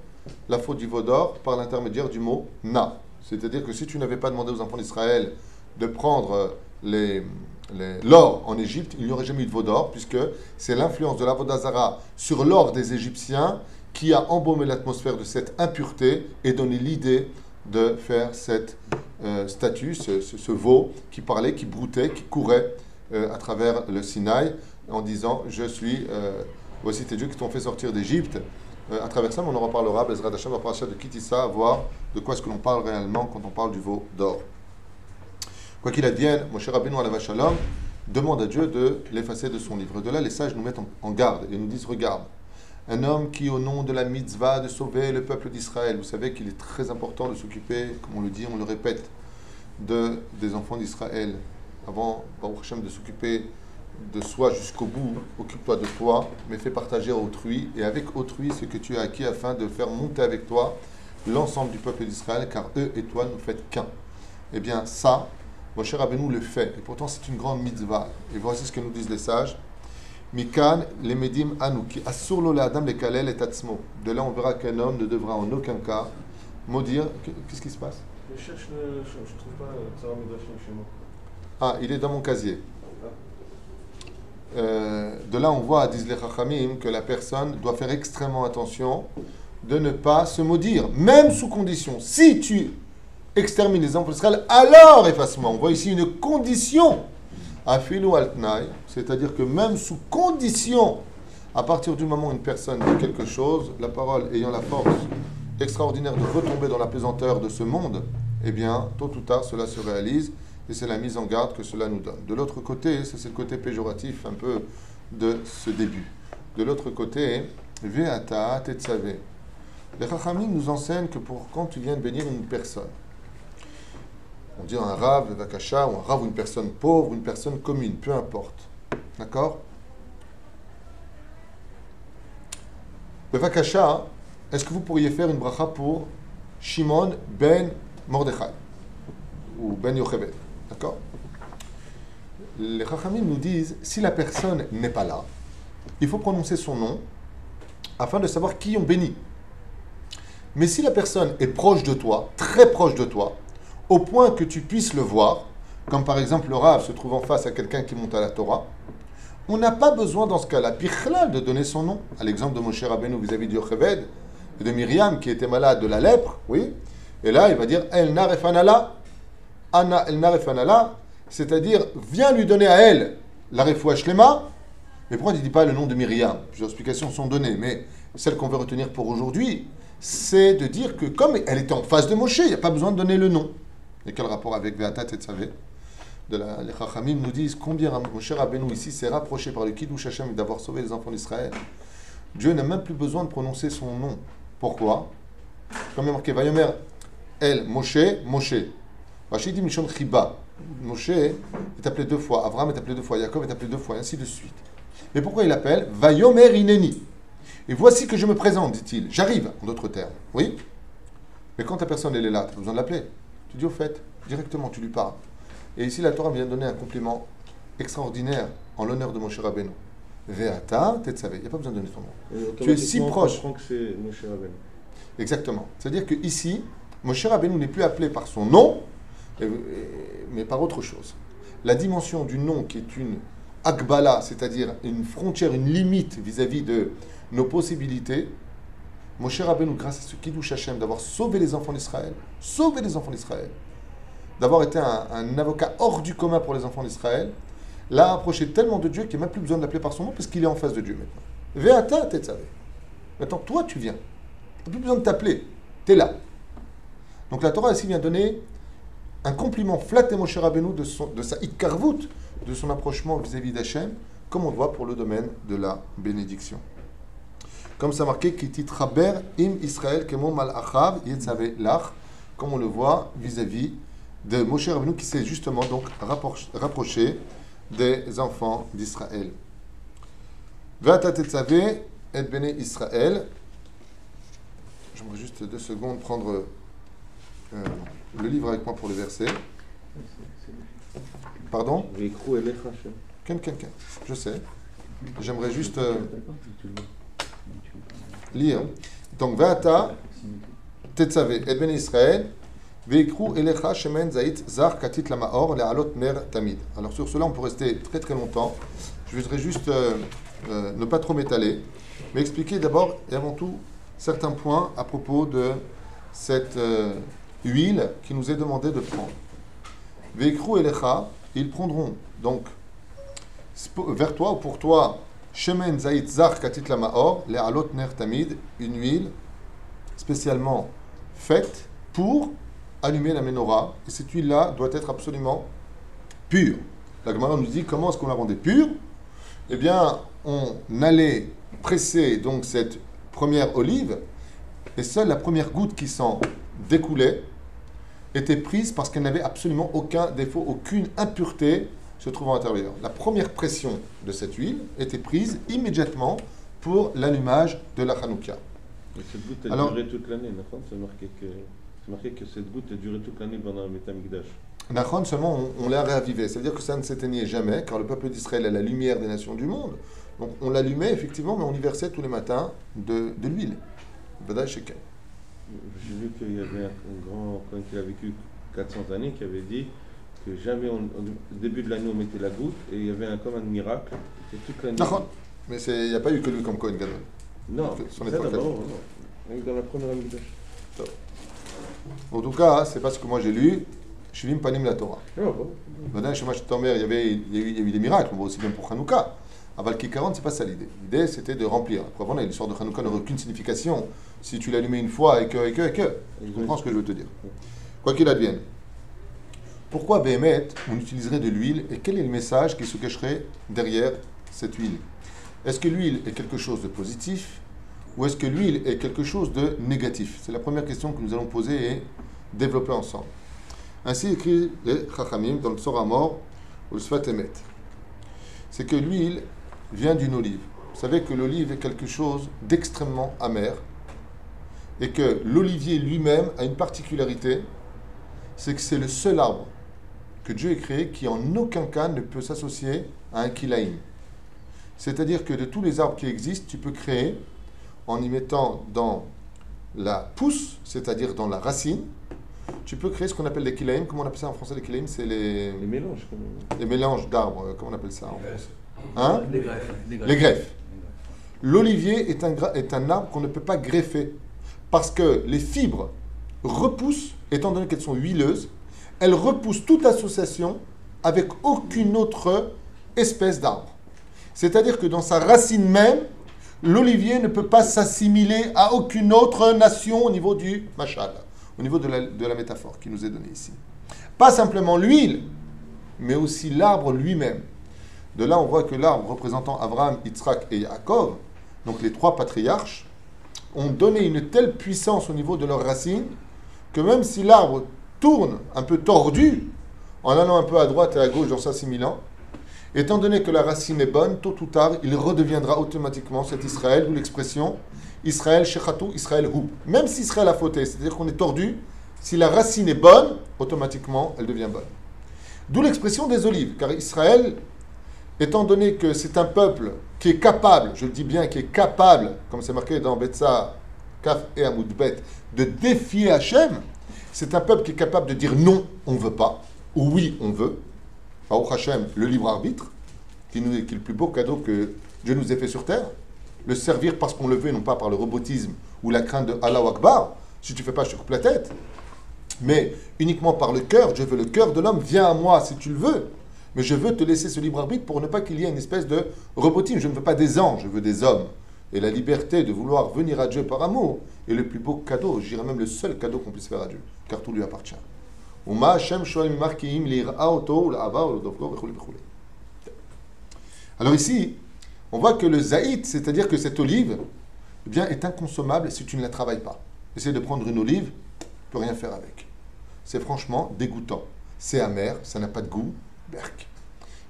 Speaker 1: la faute du Vaudor par l'intermédiaire du mot Na. C'est-à-dire que si tu n'avais pas demandé aux enfants d'Israël de prendre l'or en Égypte, il n'y aurait jamais eu de Vaudor, puisque c'est l'influence de l'Avodah Zara sur l'or des Égyptiens qui a embaumé l'atmosphère de cette impureté et donné l'idée de faire cette statue, ce veau qui parlait, qui broutait, qui courait à travers le Sinaï en disant « Je suis, voici tes dieux qui t'ont fait sortir d'Égypte ». À travers ça, on en reparlera, Bezrat Hashem, va parler de Kitissa, à voir de quoi est-ce que l'on parle réellement quand on parle du veau d'or. Quoi qu'il advienne, Moshe Rabbeinu alav Shalom demande à Dieu de l'effacer de son livre. De là, les sages nous mettent en garde et nous disent « Regarde, un homme qui, au nom de la mitzvah de sauver le peuple d'Israël, vous savez qu'il est très important de s'occuper, comme on le dit, on le répète, des enfants d'Israël. Avant, Baruch Hashem, de s'occuper de soi jusqu'au bout, occupe-toi de toi, mais fais partager à autrui, et avec autrui ce que tu as acquis afin de faire monter avec toi l'ensemble du peuple d'Israël, car eux et toi, nous faites qu'un. Eh bien, ça, Moshe Rabbeinu le fait, et pourtant c'est une grande mitzvah. Et voici ce que nous disent les sages. Mikan les medim anuki assur lo le'adam lekalel et atzmo. De là, on verra qu'un homme ne devra en aucun cas maudire. Qu'est-ce qui se passe?
Speaker 3: Je cherche je trouve pas Tzara Midrashim chez moi.
Speaker 1: Ah, il est dans mon casier. De là, on voit, disent les Chachamim, que la personne doit faire extrêmement attention de ne pas se maudire, même sous condition. Si tu extermines les enfants d'Israël, alors efface-moi. On voit ici une condition. Afilu al-tnaï, c'est-à-dire que même sous condition, à partir du moment où une personne dit quelque chose, la parole ayant la force extraordinaire de retomber dans la pesanteur de ce monde, eh bien, tôt ou tard, cela se réalise, et c'est la mise en garde que cela nous donne. De l'autre côté, c'est le côté péjoratif un peu de ce début. De l'autre côté, Ve'ata tetzavé. Les Chachamim nous enseignent que pour quand tu viens de bénir une personne, on dit un rave, vakasha, ou un rave, ou une personne pauvre, ou une personne commune, peu importe. D'accord? Le vakasha, est-ce que vous pourriez faire une bracha pour Shimon ben Mordechai ou ben Yocheved? D'accord? Les Chachamim nous disent, si la personne n'est pas là, il faut prononcer son nom afin de savoir qui on bénit. Mais si la personne est proche de toi, très proche de toi, au point que tu puisses le voir, comme par exemple le Rav se trouvant face à quelqu'un qui monte à la Torah, on n'a pas besoin dans ce cas-là, bichlal, de donner son nom. À l'exemple de Moshe Rabbeinu vis-à-vis de Yocheved et de Myriam qui était malade de la lèpre, oui. Et là, il va dire El narefanala, Anna El narefanala, c'est-à-dire viens lui donner à elle la refoua shlema. Mais pourquoi il ne dit pas le nom de Myriam? Plusieurs explications sont données, mais celle qu'on veut retenir pour aujourd'hui, c'est de dire que comme elle était en face de Moshe, il n'y a pas besoin de donner le nom. Et quel rapport avec Ve'ata Tetzavé? Les Chachamim nous disent combien Moshe Rabbeinu ici s'est rapproché par le Kiddush Hashem d'avoir sauvé les enfants d'Israël. Dieu n'a même plus besoin de prononcer son nom. Pourquoi? Comme il est marqué, Vayomer El Moshe, Moshe. Rachid dit Mishon Chiba. Moshe est appelé deux fois, Abraham est appelé deux fois, Yaakov est appelé deux fois, et ainsi de suite. Mais pourquoi il appelle Vayomer Ineni? Et voici que je me présente, dit-il. J'arrive, en d'autres termes. Oui? Mais quand ta personne elle est là, tu as besoin de l'appeler. Tu dis au fait, directement, tu lui parles. Et ici, la Torah vient donner un compliment extraordinaire en l'honneur de Moshe Rabbeinu. Ve'ata tetzavé. Il n'y a pas besoin de donner ton nom. Tu es si proche.
Speaker 3: Je comprends que c'est Moshe Rabbeinu.
Speaker 1: Exactement. C'est-à-dire que ici, Moshe Rabbeinu n'est plus appelé par son nom, mais par autre chose. La dimension du nom qui est une akbala, c'est-à-dire une frontière, une limite vis-à-vis de nos possibilités, Moshe Rabbeinu, grâce à ce Kiddush Hashem, d'avoir sauvé les enfants d'Israël, d'avoir été un avocat hors du commun pour les enfants d'Israël, l'a approché tellement de Dieu qu'il n'y a même plus besoin de l'appeler par son nom parce qu'il est en face de Dieu maintenant. Ve'ata tetzavé. Maintenant, toi, tu viens. Tu n'as plus besoin de t'appeler. Tu es là. Donc la Torah ici vient donner un compliment flatter Moshe Rabbeinu de sa hitkarvout, de son approchement vis-à-vis d'Hachem, comme on le voit pour le domaine de la bénédiction. Comme ça marqué, Kitit Chaber im Israël kemo malachav yetzave lach, comme on le voit vis-à-vis de Moshe Rabbeinu qui s'est justement donc rapproché des enfants d'Israël. Ve'ata tetzave et bene Israël. J'aimerais juste 2 secondes prendre le livre avec moi pour le verset. Pardon? Ken. Je sais. J'aimerais juste lire. Donc, Ve'ata tetzavé et bene Israël. Alors sur cela, on peut rester très très longtemps. Je voudrais juste ne pas trop m'étaler, mais expliquer d'abord et avant tout certains points à propos de cette huile qui nous est demandé de prendre. Veikru elecha, ils prendront donc vers toi ou pour toi shemen zayit zar katit lamaor le'alot ner tamid, une huile spécialement faite pour allumer la menorah, et cette huile-là doit être absolument pure. La Gemara nous dit comment est-ce qu'on la rendait pure? Eh bien, on allait presser donc cette première olive, et seule la première goutte qui s'en découlait était prise parce qu'elle n'avait absolument aucun défaut, aucune impureté se trouvant à l'intérieur. La première pression de cette huile était prise immédiatement pour l'allumage de la Hanouka.
Speaker 3: Et cette goutte a
Speaker 1: Alors-
Speaker 3: duré toute l'année, d'accord? C'est marqué que cette goutte a duré toute l'année pendant le Beth Amikdash.
Speaker 1: Nachon, seulement on l'a réavivé. C'est-à-dire que ça ne s'éteignait jamais, car le peuple d'Israël est la lumière des nations du monde. Donc on l'allumait effectivement, mais on y versait tous les matins de l'huile. Vadaï Shekel.
Speaker 3: J'ai vu qu'il y avait un grand, quand il a vécu 400 années, qui avait dit que jamais, au début de l'année, on mettait la goutte, et il y avait comme un miracle. C'est toute l'année.
Speaker 1: Nachon. Mais il n'y a pas eu que lui comme Kohen Gadol.
Speaker 3: Non,
Speaker 1: Son
Speaker 3: ça
Speaker 1: époque,
Speaker 3: d'abord,
Speaker 1: là.
Speaker 3: non. Même dans la première Amikdash.
Speaker 1: En tout cas, c'est pas ce que moi j'ai lu. Shivim Panim la Torah.
Speaker 3: Ah, bon.
Speaker 1: Vadaï Shemash Tomer, il y a eu des miracles, on voit aussi bien pour Hanouka. Aval Kikaron, c'est pas ça l'idée. L'idée c'était de remplir. Après, voilà, l'histoire de Hanouka n'aurait aucune signification si tu l'allumais une fois et que. Tu comprends ce que je veux te dire. Quoi qu'il advienne. Pourquoi Béhémet, on utiliserait de l'huile et quel est le message qui se cacherait derrière cette huile? Est-ce que l'huile est quelque chose de positif ou est-ce que l'huile est quelque chose de négatif? C'est la première question que nous allons poser et développer ensemble. Ainsi écrit les Chachamim dans le Tzor Hamor ou le Sfat Emet. C'est que l'huile vient d'une olive. Vous savez que l'olive est quelque chose d'extrêmement amer et que l'olivier lui-même a une particularité, c'est que c'est le seul arbre que Dieu ait créé qui en aucun cas ne peut s'associer à un kilaïm. C'est-à-dire que de tous les arbres qui existent, tu peux créer en y mettant dans la pousse, c'est-à-dire dans la racine, tu peux créer ce qu'on appelle des kilaïm. Comment on appelle ça en français les kilaïm? C'est
Speaker 3: Les mélanges, quand même.
Speaker 1: les mélanges d'arbres. Comment on appelle ça en français? Hein?
Speaker 4: Les greffes.
Speaker 1: Les greffes. L'olivier est un arbre qu'on ne peut pas greffer parce que les fibres repoussent, étant donné qu'elles sont huileuses, elles repoussent toute association avec aucune autre espèce d'arbre. C'est-à-dire que dans sa racine même, l'olivier ne peut pas s'assimiler à aucune autre nation au niveau du machal, au niveau de la métaphore qui nous est donnée ici. Pas simplement l'huile, mais aussi l'arbre lui-même. De là, on voit que l'arbre représentant Abraham, Yitzhak et Yaakov, donc les trois patriarches, ont donné une telle puissance au niveau de leurs racines que même si l'arbre tourne un peu tordu, en allant un peu à droite et à gauche dans s'assimilant, étant donné que la racine est bonne, tôt ou tard, il redeviendra automatiquement cet Israël, ou l'expression Israël Shechatou, Israël Hu. Même si Israël a fauté, c'est-à-dire qu'on est tordu, si la racine est bonne, automatiquement, elle devient bonne. D'où l'expression des olives, car Israël, étant donné que c'est un peuple qui est capable, je le dis bien, qui est capable, comme c'est marqué dans Betsa, Kaf et Amoud Bet, de défier Hachem, c'est un peuple qui est capable de dire non, on ne veut pas, ou oui, on veut. Baruch Hashem, le libre arbitre, qui est le plus beau cadeau que Dieu nous ait fait sur terre. Le servir parce qu'on le veut, non pas par le robotisme ou la crainte de Allah Akbar. Si tu ne fais pas, je te coupe la tête. Mais uniquement par le cœur, je veux le cœur de l'homme, viens à moi si tu le veux. Mais je veux te laisser ce libre arbitre pour ne pas qu'il y ait une espèce de robotisme. Je ne veux pas des anges, je veux des hommes. Et la liberté de vouloir venir à Dieu par amour est le plus beau cadeau, je dirais même le seul cadeau qu'on puisse faire à Dieu, car tout lui appartient. Alors ici, on voit que le zaït, c'est-à-dire que cette olive, eh bien, est inconsommable si tu ne la travailles pas. Essaye de prendre une olive, tu ne peux rien faire avec. C'est franchement dégoûtant. C'est amer, ça n'a pas de goût. Berk.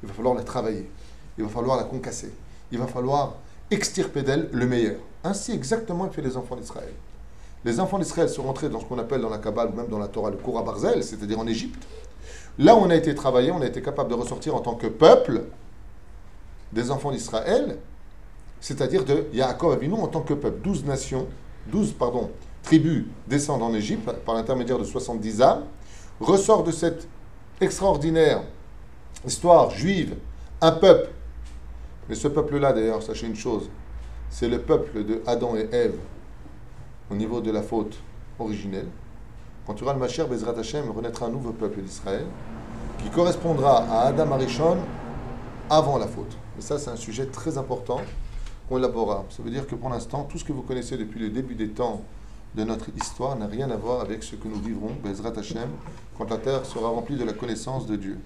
Speaker 1: Il va falloir la travailler. Il va falloir la concasser. Il va falloir extirper d'elle le meilleur. Ainsi exactement fait les enfants d'Israël. Les enfants d'Israël sont rentrés dans ce qu'on appelle dans la Kabbale ou même dans la Torah le Koura Barzel, c'est-à-dire en Égypte. Là où on a été travaillé, on a été capable de ressortir en tant que peuple des enfants d'Israël, c'est-à-dire de Yaakov Avinu en tant que peuple. 12 tribus descendent en Égypte par l'intermédiaire de 70 âmes, ressort de cette extraordinaire histoire juive, un peuple. Mais ce peuple-là, d'ailleurs, sachez une chose, c'est le peuple de Adam et Ève au niveau de la faute originelle. Quand tu auras le Mashiach, Bezrat Hashem, renaîtra un nouveau peuple d'Israël qui correspondra à Adam Arishon avant la faute. Et ça, c'est un sujet très important qu'on élaborera. Ça veut dire que pour l'instant, tout ce que vous connaissez depuis le début des temps de notre histoire n'a rien à voir avec ce que nous vivrons, Bezrat Hashem, quand la terre sera remplie de la connaissance de Dieu.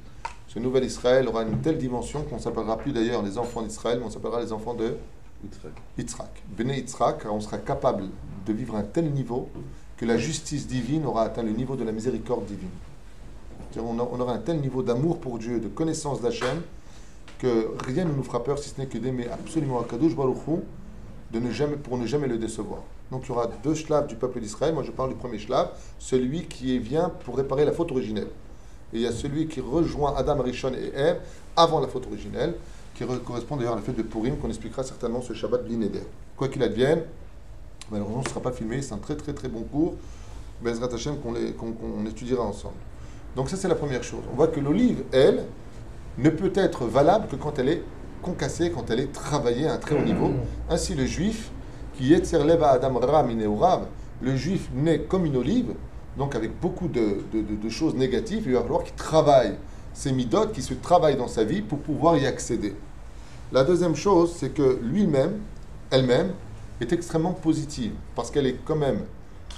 Speaker 1: Ce nouvel Israël aura une telle dimension qu'on ne s'appellera plus d'ailleurs les enfants d'Israël, mais on s'appellera les enfants de Yitzhak. Bnei Yitzhak, car on sera capable de vivre à un tel niveau que la justice divine aura atteint le niveau de la miséricorde divine. On aura un tel niveau d'amour pour Dieu, de connaissance d'Hachem, que rien ne nous fera peur si ce n'est que d'aimer absolument Akadosh Baruch Hu, pour ne jamais le décevoir. Donc il y aura deux shlav du peuple d'Israël. Moi je parle du premier shlav, celui qui vient pour réparer la faute originelle. Et il y a celui qui rejoint Adam, Rishon et Ève avant la faute originelle, qui correspond d'ailleurs à la fête de Purim, qu'on expliquera certainement ce Shabbat Bli Neder. Quoi qu'il advienne, malheureusement ce ne sera pas filmé, c'est un très très très bon cours, Bezrat Hashem, qu'on étudiera ensemble. Donc ça c'est la première chose. On voit que l'olive, elle, ne peut être valable que quand elle est concassée, quand elle est travaillée à un très haut niveau. Ainsi le juif, qui Yetzer Leva Adam Ra Mineurav, le juif naît comme une olive, donc avec beaucoup de choses négatives, il va falloir qu'il travaille ces midot, qu'il se travaille dans sa vie pour pouvoir y accéder. La deuxième chose, c'est que lui-même, elle-même, est extrêmement positive, parce qu'elle est quand même,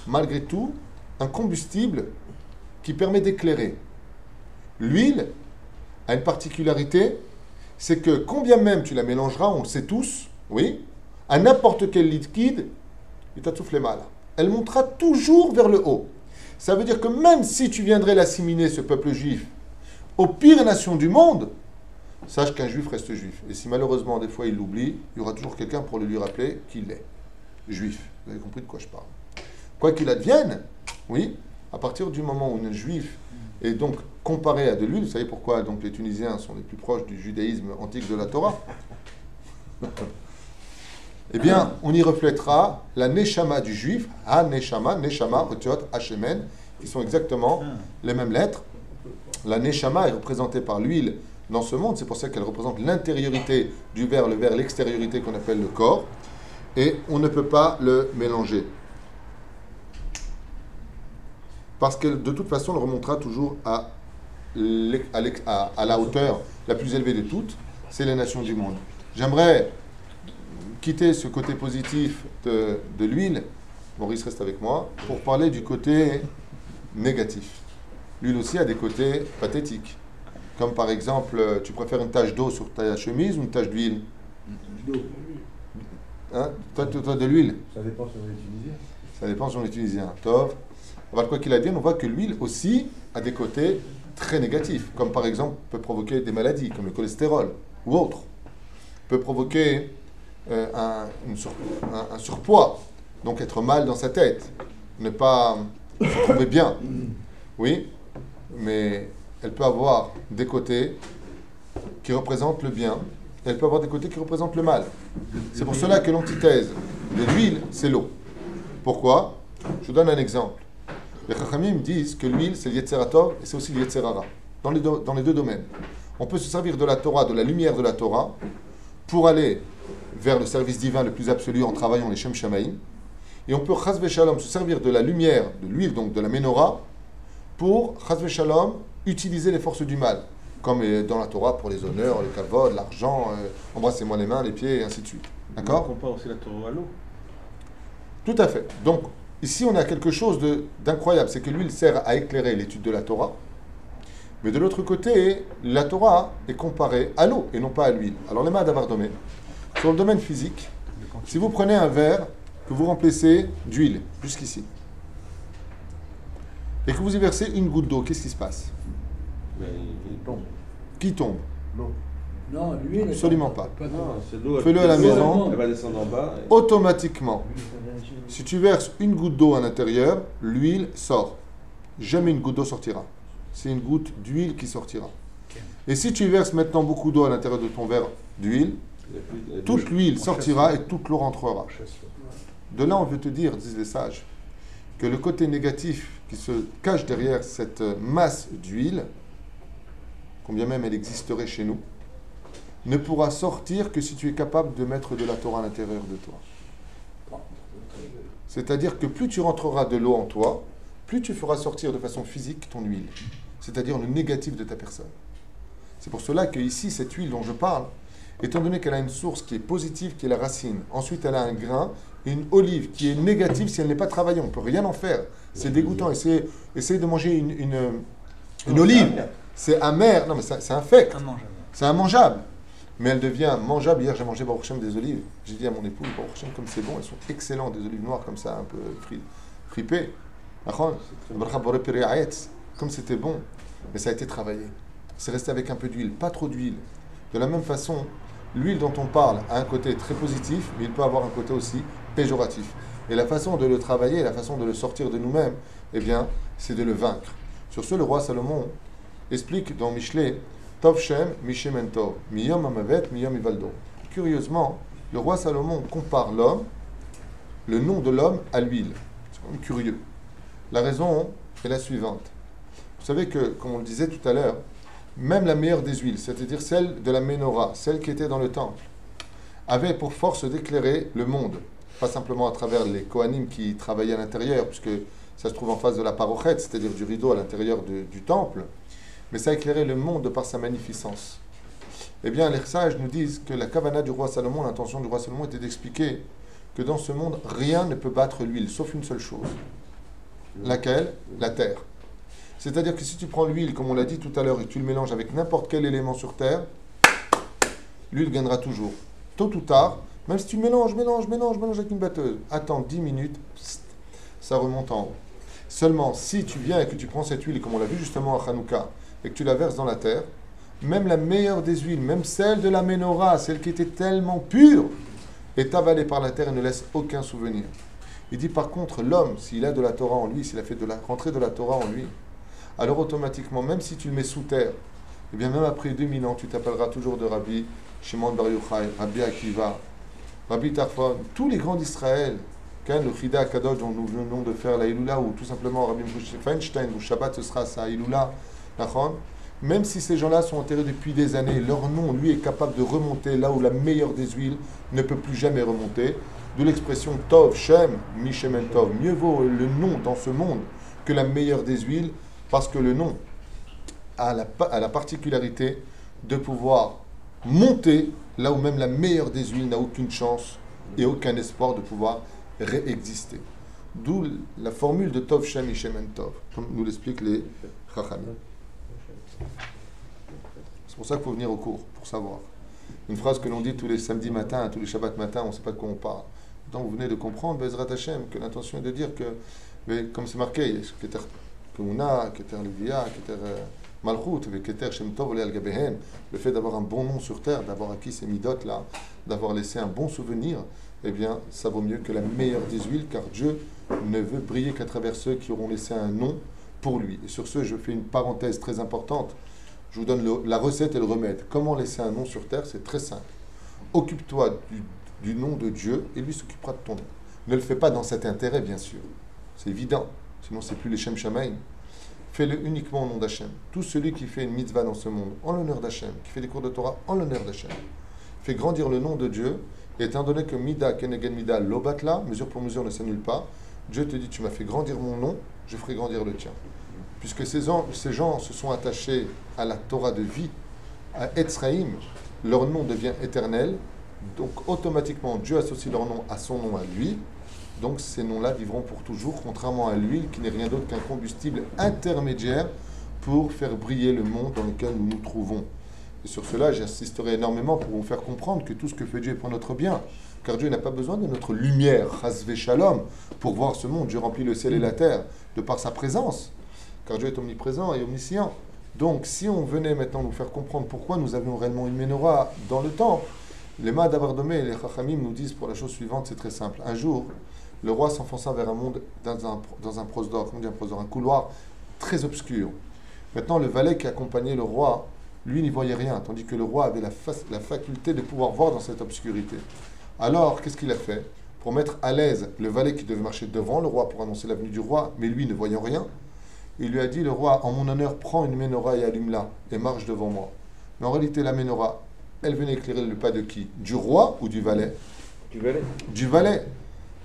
Speaker 1: malgré tout, un combustible qui permet d'éclairer. L'huile a une particularité, c'est que combien même tu la mélangeras, on le sait tous, oui, à n'importe quel liquide, il t'a soufflé mal. Elle montera toujours vers le haut. Ça veut dire que même si tu viendrais l'assimiler, ce peuple juif, aux pires nations du monde, sache qu'un juif reste juif. Et si malheureusement, des fois, il l'oublie, il y aura toujours quelqu'un pour le lui rappeler qu'il est juif. Vous avez compris de quoi je parle. Quoi qu'il advienne, oui, à partir du moment où un juif est donc comparé à de l'huile, vous savez pourquoi donc les Tunisiens sont les plus proches du judaïsme antique de la Torah. Eh bien, on y reflètera la neshama du juif, ha-neshama, neshama, otiot, hachemen, qui sont exactement les mêmes lettres. La neshama est représentée par l'huile dans ce monde, c'est pour ça qu'elle représente l'intériorité du verre, le verre, l'extériorité qu'on appelle le corps, et on ne peut pas le mélanger. Parce que de toute façon, on le remontera toujours à la hauteur la plus élevée de toutes, c'est les nations du monde. J'aimerais quitter ce côté positif de l'huile, Maurice reste avec moi, pour parler du côté négatif. L'huile aussi a des côtés pathétiques. Comme par exemple, tu préfères une tache d'eau sur ta chemise ou une tache d'huile? Hein? Toi, de l'huile?
Speaker 4: Ça dépend si on est tunisien.
Speaker 1: Ça dépend si on est tunisien. Tov. Quoi qu'il advienne, on voit que l'huile aussi a des côtés très négatifs. Comme par exemple, peut provoquer des maladies, comme le cholestérol ou autre. Peut provoquer un surpoids, donc être mal dans sa tête, ne pas se trouver bien. Oui, mais elle peut avoir des côtés qui représentent le bien, et elle peut avoir des côtés qui représentent le mal. C'est pour cela que l'antithèse de l'huile, c'est l'eau. Pourquoi? Je vous donne un exemple. Les Chachamim disent que l'huile, c'est le Yetzer Tov et c'est aussi le Yetzer Hara, dans les deux domaines. On peut se servir de la Torah, de la lumière de la Torah, pour aller vers le service divin le plus absolu en travaillant les Shem Shamaïm. Et on peut, Chas V'Shalom, se servir de la lumière, de l'huile, donc de la Menorah, pour, Chas V'Shalom, utiliser les forces du mal. Comme dans la Torah pour les honneurs, le kavod, l'argent, embrassez-moi les mains, les pieds, et ainsi de suite. D'accord?
Speaker 3: On compare aussi la Torah à l'eau.
Speaker 1: Tout à fait. Donc, ici, on a quelque chose d'incroyable. C'est que l'huile sert à éclairer l'étude de la Torah. Mais de l'autre côté, la Torah est comparée à l'eau et non pas à l'huile. Alors, les mains d'Avardomé, sur le domaine physique, si vous prenez un verre que vous remplissez d'huile, jusqu'ici, et que vous y versez une goutte d'eau, qu'est-ce qui se passe?
Speaker 3: Il tombe.
Speaker 1: Qui tombe?
Speaker 4: L'eau.
Speaker 5: Non, l'huile.
Speaker 1: Absolument pas.
Speaker 3: Non, c'est l'eau.
Speaker 1: Fais-le à la maison.
Speaker 3: Elle va descendre en bas.
Speaker 1: Automatiquement, si tu verses une goutte d'eau à l'intérieur, l'huile sort. Jamais une goutte d'eau sortira. C'est une goutte d'huile qui sortira. Et si tu verses maintenant beaucoup d'eau à l'intérieur de ton verre d'huile, toute l'huile sortira et toute l'eau rentrera. De là, on veut te dire, disent les sages, que le côté négatif qui se cache derrière cette masse d'huile, combien même elle existerait chez nous, ne pourra sortir que si tu es capable de mettre de la Torah à l'intérieur de toi. C'est-à-dire que plus tu rentreras de l'eau en toi, plus tu feras sortir de façon physique ton huile, c'est-à-dire le négatif de ta personne. C'est pour cela que ici, cette huile dont je parle, étant donné qu'elle a une source qui est positive, qui est la racine, ensuite elle a un grain, et une olive qui est négative si elle n'est pas travaillée, on ne peut rien en faire. C'est dégoûtant. Essayez de manger une olive, c'est amer, non mais c'est infect, c'est immangeable. Mais elle devient mangeable. Hier, j'ai mangé Baruch Hashem des olives. J'ai dit à mon épouse, Baruch Hashem, comme c'est bon, elles sont excellentes, des olives noires comme ça, un peu fripées. Comme c'était bon, mais ça a été travaillé. C'est resté avec un peu d'huile, pas trop d'huile. De la même façon, l'huile dont on parle a un côté très positif, mais il peut avoir un côté aussi péjoratif. Et la façon de le travailler, la façon de le sortir de nous-mêmes, eh bien, c'est de le vaincre. Sur ce, le roi Salomon explique dans Michelet, Tov Shem, Mishem Tov, Miyom Amavet, Miyom Ivaldo. Curieusement, le roi Salomon compare l'homme, le nom de l'homme, à l'huile. C'est quand même curieux. La raison est la suivante. Vous savez que, comme on le disait tout à l'heure, même la meilleure des huiles, c'est-à-dire celle de la Ménorah, celle qui était dans le temple, avait pour force d'éclairer le monde. Pas simplement à travers les Kohanim qui travaillaient à l'intérieur, puisque ça se trouve en face de la parochet, c'est-à-dire du rideau à l'intérieur du temple, mais ça éclairait le monde de par sa magnificence. Eh bien, les sages nous disent que la kavana du roi Salomon, l'intention du roi Salomon était d'expliquer que dans ce monde, rien ne peut battre l'huile, sauf une seule chose. Laquelle? La terre. C'est-à-dire que si tu prends l'huile, comme on l'a dit tout à l'heure, et tu le mélanges avec n'importe quel élément sur terre, l'huile gagnera toujours. Tôt ou tard, même si tu mélanges avec une batteuse, attends 10 minutes, pssst, ça remonte en haut. Seulement, si tu viens et que tu prends cette huile, comme on l'a vu justement à Hanouka, et que tu la verses dans la terre, même la meilleure des huiles, même celle de la Ménorah, celle qui était tellement pure, est avalée par la terre et ne laisse aucun souvenir. Il dit par contre, l'homme, s'il a de la Torah en lui, s'il a fait de la rentrée de la Torah en lui, alors automatiquement, même si tu le mets sous terre, et bien même après 2000 ans, tu t'appelleras toujours de Rabbi Shimon Bar Yochai, Rabbi Akiva, Rabbi Tarfon, tous les grands d'Israël, le Chida Kadosh dont nous venons de faire la Iloula, ou tout simplement Rabbi Feinstein, ou Shabbat ce sera sa Iloula, même si ces gens-là sont enterrés depuis des années, leur nom, lui, est capable de remonter là où la meilleure des huiles ne peut plus jamais remonter. D'où l'expression Tov, Shem, Mishem Tov. Mieux vaut le nom dans ce monde que la meilleure des huiles, parce que le nom a la particularité de pouvoir monter là où même la meilleure des huiles n'a aucune chance et aucun espoir de pouvoir réexister. D'où la formule de Tov, Shem, Mishem Tov, comme nous l'expliquent les Chachamim. C'est pour ça qu'il faut venir au cours, pour savoir. Une phrase que l'on dit tous les samedis matins, tous les shabbats matins, on ne sait pas de quoi on parle. Donc vous venez de comprendre, Bezrat Hashem, que l'intention est de dire que, mais comme c'est marqué, Keter Keuna, Keter Levia, Keter Malchut, Keter Shem Tov, Al Gabehen, le fait d'avoir un bon nom sur terre, d'avoir acquis ces midotes là, d'avoir laissé un bon souvenir, eh bien, ça vaut mieux que la meilleure des huiles, car Dieu ne veut briller qu'à travers ceux qui auront laissé un nom pour lui. Et sur ce, je fais une parenthèse très importante. Je vous donne la recette et le remède. Comment laisser un nom sur terre? C'est très simple. Occupe-toi du nom de Dieu et lui s'occupera de ton nom. Ne le fais pas dans cet intérêt, bien sûr. C'est évident. Sinon, c'est plus les Shem Shamaim. Fais-le uniquement au nom d'Hachem. Tout celui qui fait une mitzvah dans ce monde, en l'honneur d'Hachem, qui fait des cours de Torah en l'honneur d'Hachem, fait grandir le nom de Dieu. Et étant donné que Mida, Kenegen Mida, Lobatla, mesure pour mesure ne s'annule pas, Dieu te dit, tu m'as fait grandir mon nom, je ferai grandir le tien. Puisque ces gens se sont attachés à la Torah de vie, à Etzraïm, leur nom devient éternel, donc automatiquement Dieu associe leur nom à son nom à lui, donc ces noms-là vivront pour toujours, contrairement à l'huile qui n'est rien d'autre qu'un combustible intermédiaire pour faire briller le monde dans lequel nous nous trouvons. Et sur cela, j'insisterai énormément pour vous faire comprendre que tout ce que fait Dieu est pour notre bien, car Dieu n'a pas besoin de notre lumière, Chasvé Shalom, pour voir ce monde. Dieu remplit le ciel et la terre de par sa présence. Car Dieu est omniprésent et omniscient. Donc, si on venait maintenant nous faire comprendre pourquoi nous avions réellement une Ménorah dans le temple, les Ma'adavardomé et les Chachamim nous disent pour la chose suivante, c'est très simple. Un jour, le roi s'enfonça vers un monde dans un prosdor, comment dire un prosdor, un couloir très obscur. Maintenant, le valet qui accompagnait le roi, lui n'y voyait rien, tandis que le roi avait la faculté de pouvoir voir dans cette obscurité. Alors, qu'est-ce qu'il a fait? Pour mettre à l'aise le valet qui devait marcher devant le roi pour annoncer la venue du roi, mais lui ne voyant rien, il lui a dit, le roi, en mon honneur, prends une Ménorah et allume-la, et marche devant moi. Mais en réalité, la Ménorah, elle venait éclairer le pas de qui? Du roi ou du valet?
Speaker 3: Du valet.
Speaker 1: Du valet.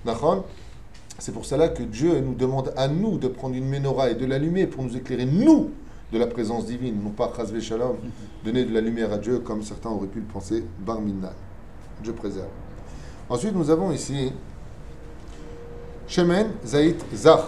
Speaker 1: D'accord? C'est pour cela que Dieu nous demande à nous de prendre une Ménorah et de l'allumer pour nous éclairer, nous, de la présence divine, non pas Chasvé Shalom, donner de la lumière à Dieu, comme certains auraient pu le penser, Bar Minna. Dieu préserve. Ensuite, nous avons ici Shemen, Zaït, Zach.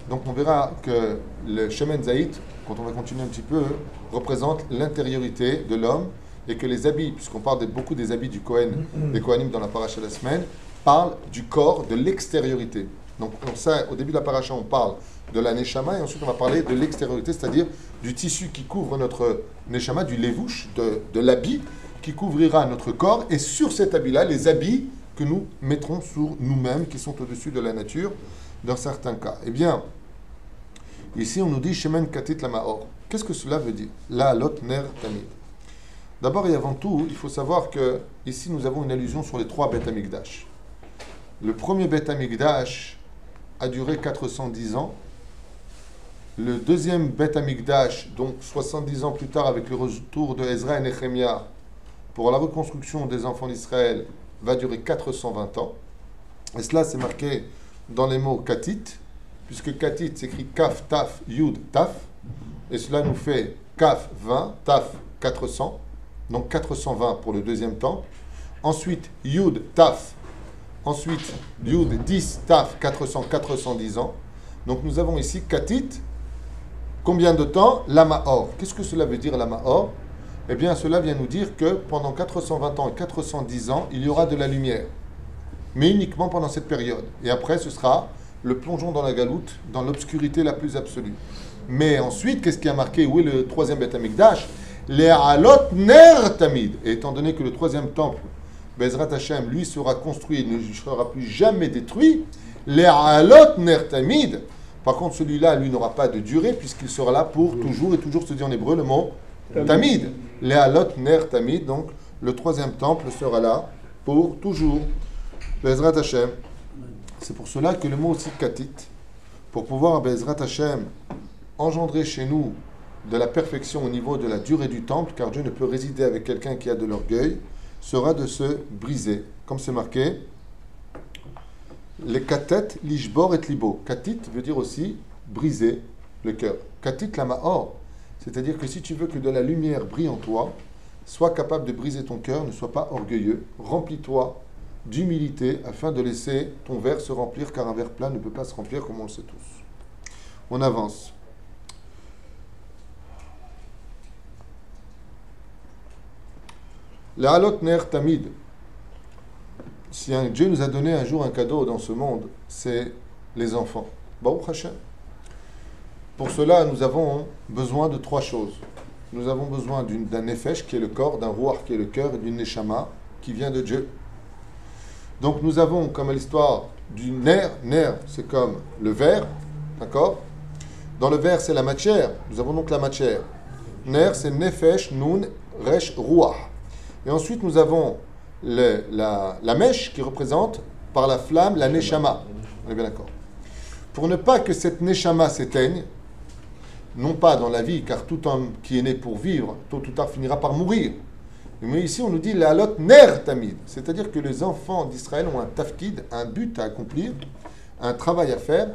Speaker 1: Donc on verra que le Shemen Zaït, quand on va continuer un petit peu, représente l'intériorité de l'homme et que les habits, puisqu'on parle beaucoup des habits du Kohen, des Kohanim dans la paracha de la semaine, parlent du corps, de l'extériorité. Donc on sait, au début de la paracha, on parle de la Neshama et ensuite on va parler de l'extériorité, c'est-à-dire du tissu qui couvre notre Neshama, du levouche, de l'habit qui couvrira notre corps et sur cet habit-là, les habits que nous mettrons sur nous-mêmes, qui sont au-dessus de la nature, dans certains cas. Eh bien, ici on nous dit Shemen Katit la Maor. Qu'est-ce que cela veut dire? La Lot Ner Tamid. D'abord et avant tout, il faut savoir que ici nous avons une allusion sur les 3 Beth Amikdash. Le premier Beth Amikdash a duré 410 ans. Le deuxième Beth Amikdash, donc 70 ans plus tard, avec le retour de Ezra et Nehemia, pour la reconstruction des enfants d'Israël, va durer 420 ans. Et cela, c'est marqué dans les mots Katit, puisque Katit s'écrit Kaf, Taf, Yud, Taf. Et cela nous fait Kaf 20, Taf 400. Donc 420 pour le deuxième temple. Ensuite, Yud, Taf. Ensuite, Yud, 10, Taf, 400, 410 ans. Donc nous avons ici Katit. Combien de temps? La Mahor. Qu'est-ce que cela veut dire, la Mahor? Eh bien, cela vient nous dire que pendant 420 ans et 410 ans, il y aura de la lumière. Mais uniquement pendant cette période. Et après, ce sera le plongeon dans la galoute, dans l'obscurité la plus absolue. Mais ensuite, qu'est-ce qui a marqué? Où est le troisième Beth Amikdash? Les Alot Ner Tamid. Et étant donné que le troisième temple, Bezrat Hashem, lui sera construit et ne sera plus jamais détruit, les Alot Ner Tamid. Par contre, celui-là, lui, n'aura pas de durée puisqu'il sera là pour toujours, et toujours se dit en hébreu le mot Tamid. Les Alot Ner Tamid. Donc, le troisième temple sera là pour toujours. Bezrat Hashem. C'est pour cela que le mot aussi Katit, pour pouvoir, Bezrat Hashem, engendrer chez nous de la perfection au niveau de la durée du temple, car Dieu ne peut résider avec quelqu'un qui a de l'orgueil, sera de se briser. Comme c'est marqué, les katet, lishbor et libo. Katit veut dire aussi briser le cœur. Katit la ma'or. C'est-à-dire que si tu veux que de la lumière brille en toi, sois capable de briser ton cœur, ne sois pas orgueilleux, remplis-toi d'humilité afin de laisser ton verre se remplir, car un verre plein ne peut pas se remplir comme on le sait tous. On avance. La halot ner tamid. Si un Dieu nous a donné un jour un cadeau dans ce monde, c'est les enfants. Baruch Hashem. Pour cela, nous avons besoin de 3 choses. Nous avons besoin d'un nefesh, qui est le corps, d'un ruach, qui est le cœur, et d'une neshama, qui vient de Dieu. Donc nous avons, comme à l'histoire du ner, c'est comme le verre, d'accord? Dans le verre, c'est la matière. Nous avons donc la matière. Ner, c'est nefesh, nun, resh, ruach. Et ensuite, nous avons la mèche qui représente par la flamme la neshama. On est bien d'accord. Pour ne pas que cette neshama s'éteigne, non pas dans la vie, car tout homme qui est né pour vivre, tôt ou tard finira par mourir. Mais ici, on nous dit la halot ner tamid, c'est-à-dire que les enfants d'Israël ont un tafkid, un but à accomplir, un travail à faire,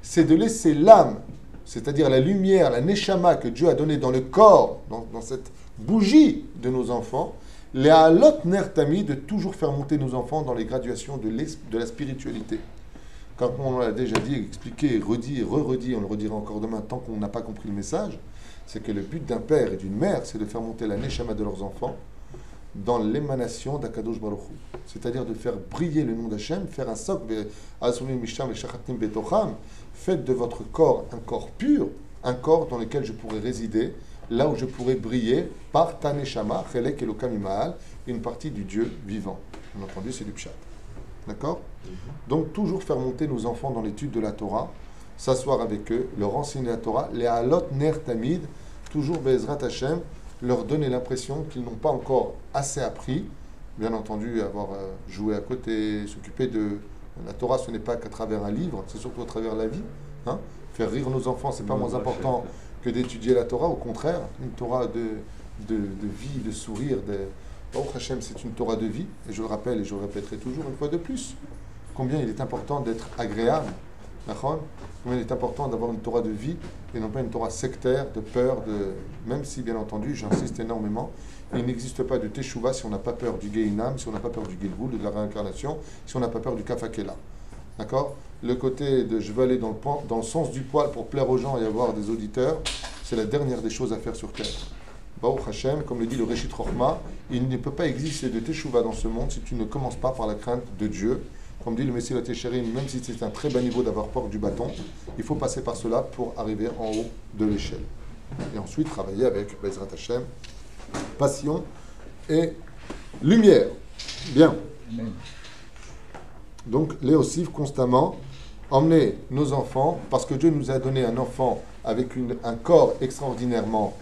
Speaker 1: c'est de laisser l'âme, c'est-à-dire la lumière, la neshama que Dieu a donnée dans le corps, dans cette bougie de nos enfants, les halot ner tamid, de toujours faire monter nos enfants dans les graduations de la spiritualité. Quand on l'a déjà dit, expliqué, redit et re-redit, on le redira encore demain tant qu'on n'a pas compris le message, c'est que le but d'un père et d'une mère, c'est de faire monter la neshama de leurs enfants dans l'émanation d'Akadosh Baruch Hu. C'est-à-dire de faire briller le nom d'Hachem, faire un soc, faites de votre corps un corps pur, un corps dans lequel je pourrais résider, là où je pourrais briller par ta neshama, chelek elokam ima'al, une partie du Dieu vivant. Bien entendu, c'est du pshat. D'accord? Donc, toujours faire monter nos enfants dans l'étude de la Torah, s'asseoir avec eux, leur enseigner la Torah, les halot ner tamid, toujours be'ezrat Hashem, leur donner l'impression qu'ils n'ont pas encore assez appris, bien entendu, avoir joué à côté, s'occuper de... La Torah, ce n'est pas qu'à travers un livre, c'est surtout à travers la vie. Hein? Faire rire nos enfants, c'est pas moins important que d'étudier la Torah, au contraire, une Torah de vie, de sourire, Baruch Hashem, c'est une Torah de vie, et je le rappelle et je le répéterai toujours une fois de plus, combien il est important d'être agréable, combien il est important d'avoir une Torah de vie, et non pas une Torah sectaire, de peur, même si, bien entendu, j'insiste énormément, il n'existe pas de Teshuvah si on n'a pas peur du Gehinam, si on n'a pas peur du Gilgul, de la réincarnation, si on n'a pas peur du Kafakela. D'accord? Le côté de je veux aller dans le sens du poil pour plaire aux gens et avoir des auditeurs, c'est la dernière des choses à faire sur terre. Baruch Hashem, comme le dit le Reshit Chochma, il ne peut pas exister de Teshuvah dans ce monde si tu ne commences pas par la crainte de Dieu. Comme dit le Messie la Téchérim, même si c'est un très bas niveau d'avoir peur du bâton, il faut passer par cela pour arriver en haut de l'échelle. Et ensuite travailler avec Bezrat Hashem, passion et lumière. Bien. donc les ossifs constamment, emmener nos enfants, parce que Dieu nous a donné un enfant avec un corps extraordinairement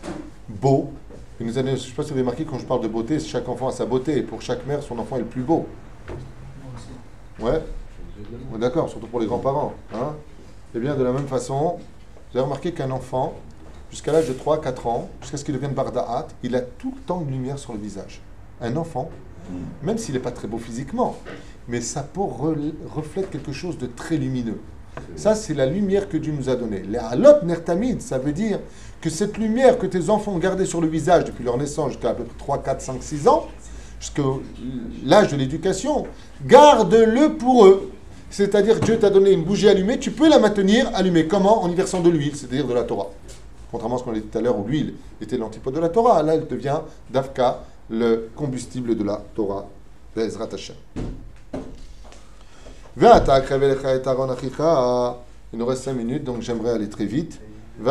Speaker 1: beau. Il nous a donné, je ne sais pas si vous avez remarqué, quand je parle de beauté, chaque enfant a sa beauté, et pour chaque mère, son enfant est le plus beau. Ouais, d'accord, surtout pour les grands-parents. Hein. Eh bien, de la même façon, vous avez remarqué qu'un enfant, jusqu'à l'âge de 3-4 ans, jusqu'à ce qu'il devienne barda'at, il a tout le temps une lumière sur le visage. Un enfant, même s'il n'est pas très beau physiquement, mais sa peau reflète quelque chose de très lumineux. Ça, c'est la lumière que Dieu nous a donnée. L'alot nertamid, ça veut dire que cette lumière que tes enfants ont gardée sur le visage depuis leur naissance jusqu'à à peu près 3, 4, 5, 6 ans, jusqu'à l'âge de l'éducation, garde-le pour eux. C'est-à-dire que Dieu t'a donné une bougie allumée, tu peux la maintenir allumée. Comment? En y versant de l'huile, c'est-à-dire de la Torah. Contrairement à ce qu'on a dit tout à l'heure, où l'huile était l'antipode de la Torah, là, elle devient d'Avka, le combustible de la Torah. Be'ezrat Hashem. Il nous reste 5 minutes, donc j'aimerais aller très vite. Et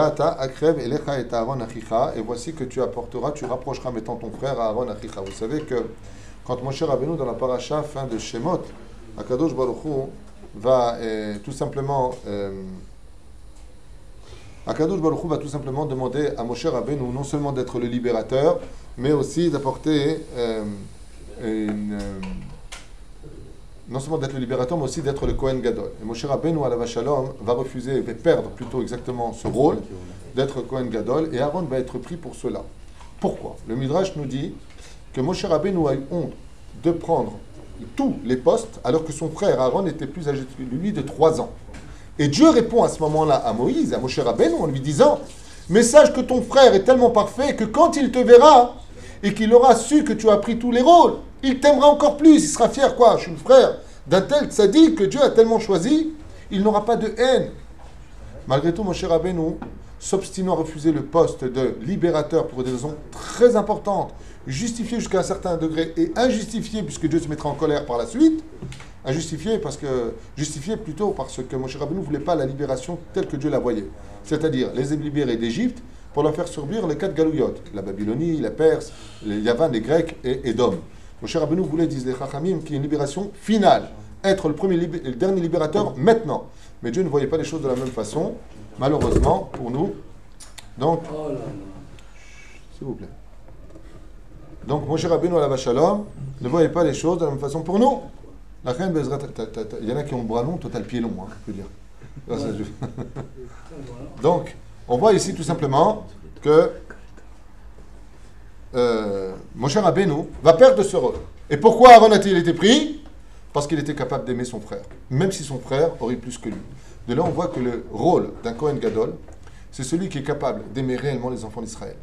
Speaker 1: voici que tu apporteras, tu rapprocheras mettant ton frère à Aaron Achicha. Vous savez que quand Moshe Rabbeinu, dans la paracha fin de Shemot, Akadosh Baruch Hu va tout simplement demander à Moshe Rabbeinu non seulement d'être le libérateur, mais aussi d'apporter non seulement d'être le libérateur, mais aussi d'être le Kohen Gadol. Et Moshe Rabbeinu, alav shalom, va refuser, va perdre plutôt exactement ce rôle d'être Kohen Gadol, et Aaron va être pris pour cela. Pourquoi? Le Midrash nous dit que Moshe Rabbeinu a eu honte de prendre tous les postes, alors que son frère Aaron était plus âgé que lui de 3 ans. Et Dieu répond à ce moment-là à Moïse, à Moshe Rabbeinu, en lui disant « Mais sache que ton frère est tellement parfait que quand il te verra, et qu'il aura su que tu as pris tous les rôles, il t'aimera encore plus, il sera fier, quoi, je suis le frère d'un tel tzaddik que Dieu a tellement choisi, il n'aura pas de haine. » Malgré tout, Moshe Rabbeinu, s'obstinant à refuser le poste de libérateur pour des raisons très importantes, justifié jusqu'à un certain degré et injustifié puisque Dieu se mettra en colère par la suite, justifié plutôt parce que Moshe Rabbeinu ne voulait pas la libération telle que Dieu la voyait, c'est-à-dire les libérer d'Égypte pour leur faire survivre les 4 galouillottes, la Babylonie, la Perse, les Yavan, les Grecs et Édom. Moshe Rabbeinu voulait, disent les Chachamim, qu'il y ait une libération finale, être le dernier libérateur maintenant. Mais Dieu ne voyait pas les choses de la même façon, malheureusement pour nous. Donc, s'il vous plaît. Donc, Moshe Rabbeinu alav shalom ne voyait pas les choses de la même façon pour nous. La reine Bezrat, il y en a qui ont le bras long, toi t'as le pied long, hein, je peux dire. Donc, on voit ici tout simplement que Moshe Rabbeinu va perdre ce rôle. Et pourquoi Aaron a-t-il été pris? Parce qu'il était capable d'aimer son frère, même si son frère aurait plus que lui. De là, on voit que le rôle d'un Kohen Gadol, c'est celui qui est capable d'aimer réellement les enfants d'Israël.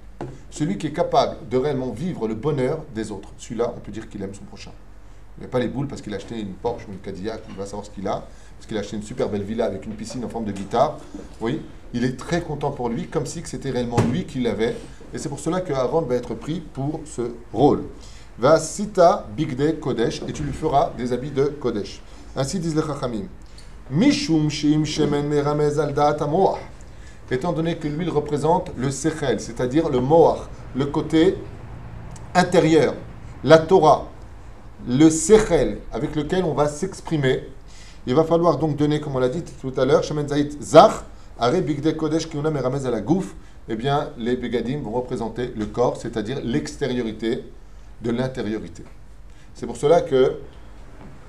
Speaker 1: Celui qui est capable de réellement vivre le bonheur des autres. Celui-là, on peut dire qu'il aime son prochain. Il n'a pas les boules parce qu'il a acheté une Porsche ou une Cadillac, il va savoir ce qu'il a, parce qu'il a acheté une super belle villa avec une piscine en forme de guitare. Oui, il est très content pour lui, comme si c'était réellement lui qui l'avait. Et c'est pour cela que Aaron va être pris pour ce rôle. Va sita bigde kodesh, et tu lui feras des habits de kodesh. Ainsi disent les chachamim. Mishum sheim shemen meramez al da'at hamoach. Étant donné que l'huile représente le sechel, c'est-à-dire le moach, le côté intérieur, la Torah, le sechel avec lequel on va s'exprimer, il va falloir donc donner, comme on l'a dit tout à l'heure, shemen zait zach, are bigde kodesh kiuna meramez al gouf. Eh bien, les begadim vont représenter le corps, c'est-à-dire l'extériorité de l'intériorité. C'est pour cela que,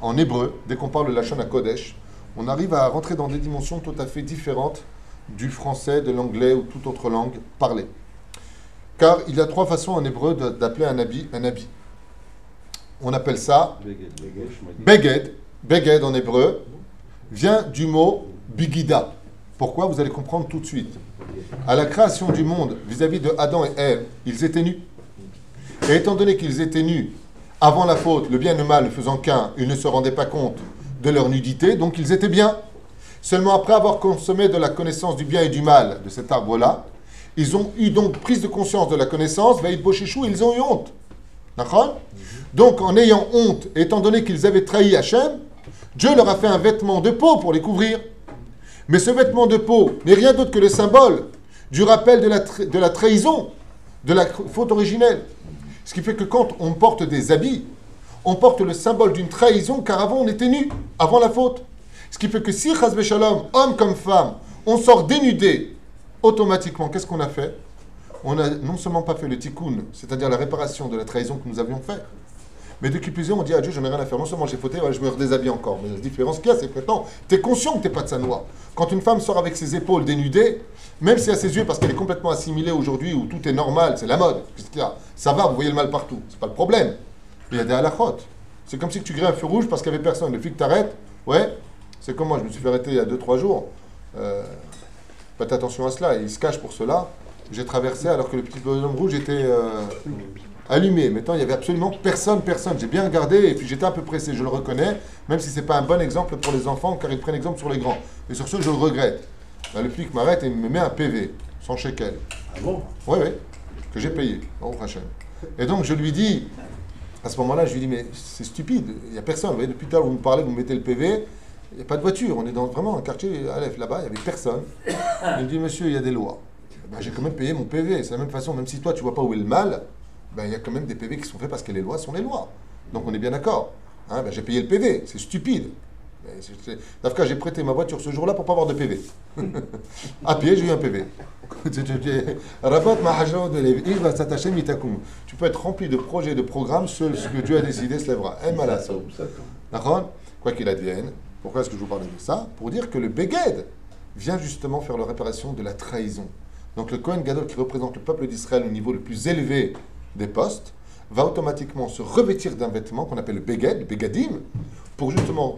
Speaker 1: en hébreu, dès qu'on parle de Lachon HaKodesh, on arrive à rentrer dans des dimensions tout à fait différentes du français, de l'anglais ou toute autre langue parlée. Car il y a 3 façons en hébreu d'appeler un habit un habit. On appelle ça beged. Beged en hébreu vient du mot bigida. Pourquoi? Vous allez comprendre tout de suite. À la création du monde, vis-à-vis de Adam et Ève, ils étaient nus. Et étant donné qu'ils étaient nus, avant la faute, le bien et le mal ne faisant qu'un, ils ne se rendaient pas compte de leur nudité, donc ils étaient bien. Seulement après avoir consommé de la connaissance du bien et du mal de cet arbre-là, ils ont eu donc prise de conscience de la connaissance, Vaïd Boshéchou, ils ont eu honte. D'accord? Donc en ayant honte, étant donné qu'ils avaient trahi Hachem, Dieu leur a fait un vêtement de peau pour les couvrir. Mais ce vêtement de peau n'est rien d'autre que le symbole du rappel de la trahison, de la faute originelle. Ce qui fait que quand on porte des habits, on porte le symbole d'une trahison, car avant on était nus, avant la faute. Ce qui fait que si, chas v'shalom, homme comme femme, on sort dénudé, automatiquement, qu'est-ce qu'on a fait? On a non seulement pas fait le tikkun, c'est-à-dire la réparation de la trahison que nous avions faite, mais de qui plus est, on dit à Dieu, je n'ai rien à faire. Non seulement j'ai fauté, je me redéshabille encore. Mais la différence qu'il y a, c'est que maintenant, tu es conscient que tu n'es pas de sa noix. Quand une femme sort avec ses épaules dénudées, même si à ses yeux, parce qu'elle est complètement assimilée aujourd'hui, où tout est normal, c'est la mode, qu'est-ce qu'il y a? Ça va, vous voyez le mal partout. C'est pas le problème. Mais il y a des halakhot. C'est comme si tu grillais un feu rouge parce qu'il n'y avait personne. Le flic t'arrête, ouais, c'est comme moi, je me suis fait arrêter il y a 2-3 jours. Faites attention à cela, il se cache pour cela. J'ai traversé alors que le petit bonhomme rouge était allumé. Maintenant, il n'y avait absolument personne. J'ai bien regardé et puis j'étais un peu pressé, je le reconnais, même si ce n'est pas un bon exemple pour les enfants, car ils prennent exemple sur les grands. Et sur ce, je le regrette. Là, le flic m'arrête et il me met un PV, sans shekel.
Speaker 2: Ah bon?
Speaker 1: Oui, que j'ai payé, au Hachem. Et donc, je lui dis, à ce moment-là, je lui dis, mais c'est stupide, il n'y a personne. Vous voyez, depuis tout à l'heure, vous me parlez, vous me mettez le PV, il n'y a pas de voiture. On est dans vraiment un quartier Aleph, là-bas, il n'y avait personne. Il me dit, monsieur, il y a des lois. Ben, j'ai quand même payé mon PV. C'est la même façon, même si toi, tu ne vois pas où est le mal, ben, il y a quand même des PV qui sont faits parce que les lois sont les lois. Donc, on est bien d'accord. Hein, ben, j'ai payé le PV, c'est stupide. D'Afka, j'ai prêté ma voiture ce jour-là pour ne pas avoir de PV. À pied, j'ai eu un PV. Tu peux être rempli de projets, de programmes, seul ce que Dieu a décidé se lèvera. D'accord? Quoi qu'il advienne. Pourquoi est-ce que je vous parle de ça? Pour dire que le Beged vient justement faire la réparation de la trahison. Donc le Kohen Gadol, qui représente le peuple d'Israël au niveau le plus élevé des postes, va automatiquement se revêtir d'un vêtement qu'on appelle le Beged, le Begadim, pour justement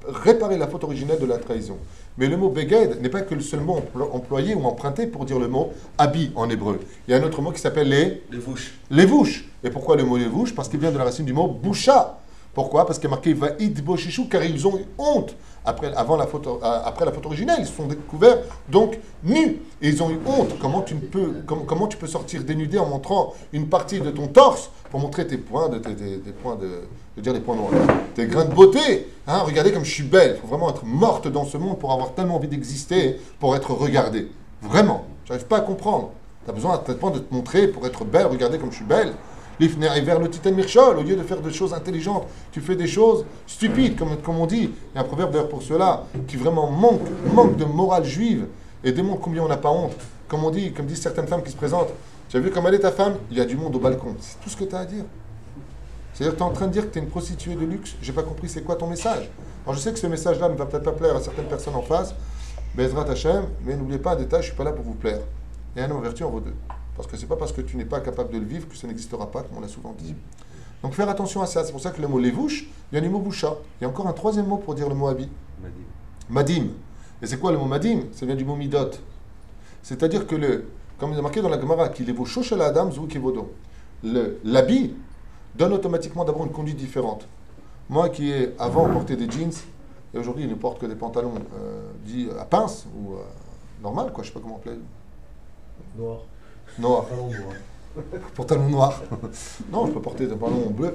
Speaker 1: réparer la faute originelle de la trahison. Mais le mot Beged n'est pas que le seul mot employé ou emprunté pour dire le mot habit en hébreu. Il y a un autre mot qui s'appelle les vouches. Les vouches. Et pourquoi le mot les vouches? Parce qu'il vient de la racine du mot boucha. Pourquoi? Parce qu'il est marqué Va'id Boshishu, car ils ont eu honte. Après la faute originelle, ils se sont découverts donc nus. Et ils ont eu honte. Comment tu peux sortir dénudé en montrant une partie de ton torse pour montrer tes points, des points noirs, tes grains de beauté. Hein, regardez comme je suis belle. Il faut vraiment être morte dans ce monde pour avoir tellement envie d'exister, pour être regardée. Vraiment. J'arrive pas à comprendre. Tu as besoin de te montrer pour être belle. Regardez comme je suis belle. L'ifner vers le titan mirchol, au lieu de faire des choses intelligentes, tu fais des choses stupides, comme on dit. Il y a un proverbe d'ailleurs pour cela, qui vraiment manque de morale juive et démontre combien on n'a pas honte. Comme on dit, comme disent certaines femmes qui se présentent, tu as vu comment elle est ta femme? Il y a du monde au balcon. C'est tout ce que tu as à dire. C'est-à-dire que tu es en train de dire que tu es une prostituée de luxe. J'ai pas compris c'est quoi ton message. Alors je sais que ce message-là ne va peut-être pas plaire à certaines personnes en face, Bezrat Hashem, mais n'oubliez pas un détail, je ne suis pas là pour vous plaire. Et un homme en vertu en vaut deux. Parce que ce n'est pas parce que tu n'es pas capable de le vivre que ça n'existera pas, comme on l'a souvent dit. Donc faire attention à ça. C'est pour ça que le mot lévouche vient du mot boucha. Il y a encore un troisième mot pour dire le mot habit. Madim. Et c'est quoi le mot madim? Ça vient du mot midot. C'est-à-dire que, comme il est marqué dans la Gemara, qu'il est vos shoshel adam zou kevodo. L'habit donne automatiquement d'abord une conduite différente. Moi qui ai avant porté des jeans, et aujourd'hui il ne porte que des pantalons dits à pince, ou normal, quoi, je ne sais pas comment appeler. Noir. Pantalon noir. Non, je peux porter des pantalons bleu.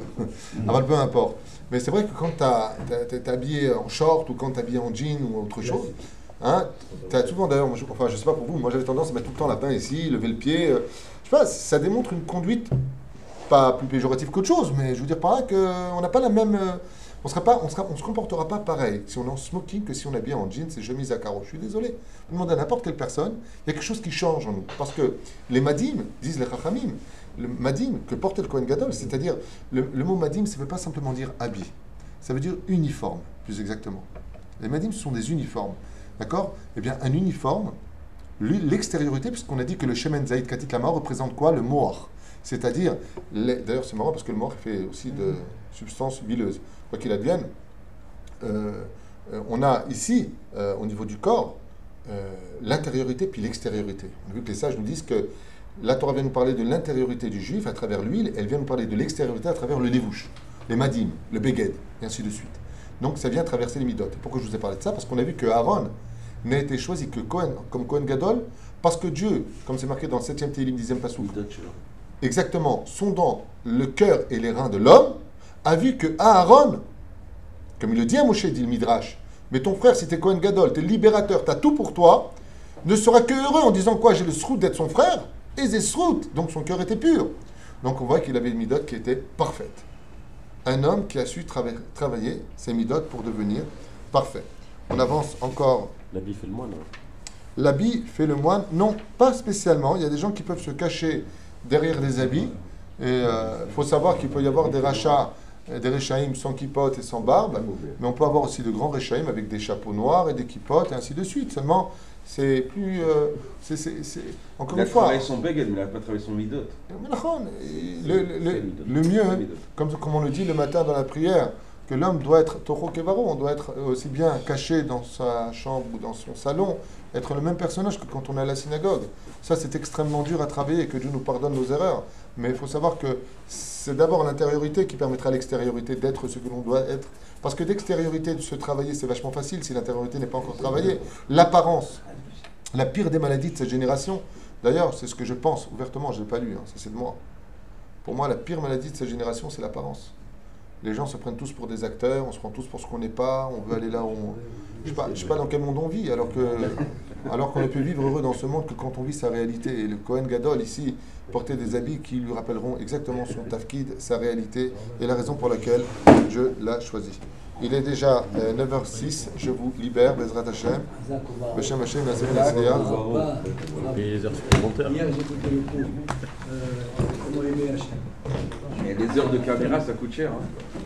Speaker 1: Ah, peu importe. Mais c'est vrai que quand tu es habillé en short ou quand tu es habillé en jean ou autre chose, hein, tu as souvent d'ailleurs, enfin je sais pas pour vous, moi j'avais tendance à mettre tout le temps la main ici, lever le pied. Je sais pas, ça démontre une conduite pas plus péjorative qu'autre chose, mais je veux dire par là qu'on n'a pas la même. On se comportera pas pareil si on est en smoking que si on est bien en jeans et chemise à carreaux. Je suis désolé. Vous demandez à n'importe quelle personne, il y a quelque chose qui change en nous. Parce que les madim, disent les chachamim, le madim que portait le Kohen Gadol, c'est-à-dire le mot madim, ça ne veut pas simplement dire habit. Ça veut dire uniforme, plus exactement. Les madim, ce sont des uniformes. D'accord? Eh bien, un uniforme, l'extériorité, puisqu'on a dit que le Shemen Zaïd Katit Lama représente quoi? Le mohar. C'est-à-dire, d'ailleurs c'est marrant parce que le mohar fait aussi de substances huileuses. Quoi qu'il advienne, on a ici, au niveau du corps, l'intériorité puis l'extériorité. On a vu que les sages nous disent que la Torah vient nous parler de l'intériorité du juif à travers l'huile, elle vient nous parler de l'extériorité à travers le lévouche, les madim, le beged, et ainsi de suite. Donc ça vient traverser les midot. Et pourquoi je vous ai parlé de ça? Parce qu'on a vu que Aaron n'a été choisi que comme Kohen Gadol, parce que Dieu, comme c'est marqué dans le 7e Télim, 10e Passouk, exactement, sondant le cœur et les reins de l'homme, a vu que Aaron, comme il le dit à Moshe, dit le Midrash, mais ton frère, si t'es Kohen Gadol, t'es libérateur, t'as tout pour toi, ne sera que heureux en disant quoi? J'ai le srout d'être son frère, et j'ai srout, donc son cœur était pur. Donc on voit qu'il avait une midot qui était parfaite. un homme qui a su travailler ses midotes pour devenir parfait. On avance encore.
Speaker 2: L'habit fait le moine. Hein.
Speaker 1: L'habit fait le moine? Non, pas spécialement. Il y a des gens qui peuvent se cacher derrière des habits. Et il faut savoir qu'il peut y avoir des rachats, des réchaïm sans kippote et sans barbe. Mais on peut avoir aussi de grands réchaïm avec des chapeaux noirs et des kippotes et ainsi de suite. Seulement, c'est plus... encore une fois...
Speaker 3: Il a travaillé son beged, mais il n'a pas travaillé son midot.
Speaker 1: Le mieux, comme on le dit le matin dans la prière, que l'homme doit être Toho Kevaro, on doit être aussi bien caché dans sa chambre ou dans son salon, être le même personnage que quand on est à la synagogue. Ça, c'est extrêmement dur à travailler, que Dieu nous pardonne nos erreurs. Mais il faut savoir que c'est d'abord l'intériorité qui permettra à l'extériorité d'être ce que l'on doit être. Parce que d'extériorité, de se travailler, c'est vachement facile si l'intériorité n'est pas encore travaillée. L'apparence, la pire des maladies de cette génération, d'ailleurs, c'est ce que je pense ouvertement, je ne l'ai pas lu, hein, ça c'est de moi. Pour moi, la pire maladie de cette génération, c'est l'apparence. Les gens se prennent tous pour des acteurs, on se prend tous pour ce qu'on n'est pas, on veut aller là où on... Je ne sais pas dans quel monde on vit, alors qu'on ne peut vivre heureux dans ce monde que quand on vit sa réalité. Et le Kohen Gadol, ici, portait des habits qui lui rappelleront exactement son tafkid, sa réalité, et la raison pour laquelle je l'ai choisi. Il est déjà 9h06, je vous libère, Bezrat Hashem. Beshem Hashem, Nazir Natsliah.
Speaker 2: Et les heures supplémentaires.
Speaker 4: Hier, j'ai écouté le cours. Comment aimer Hachem.
Speaker 3: Et les heures de caméra, ça coûte cher. Hein.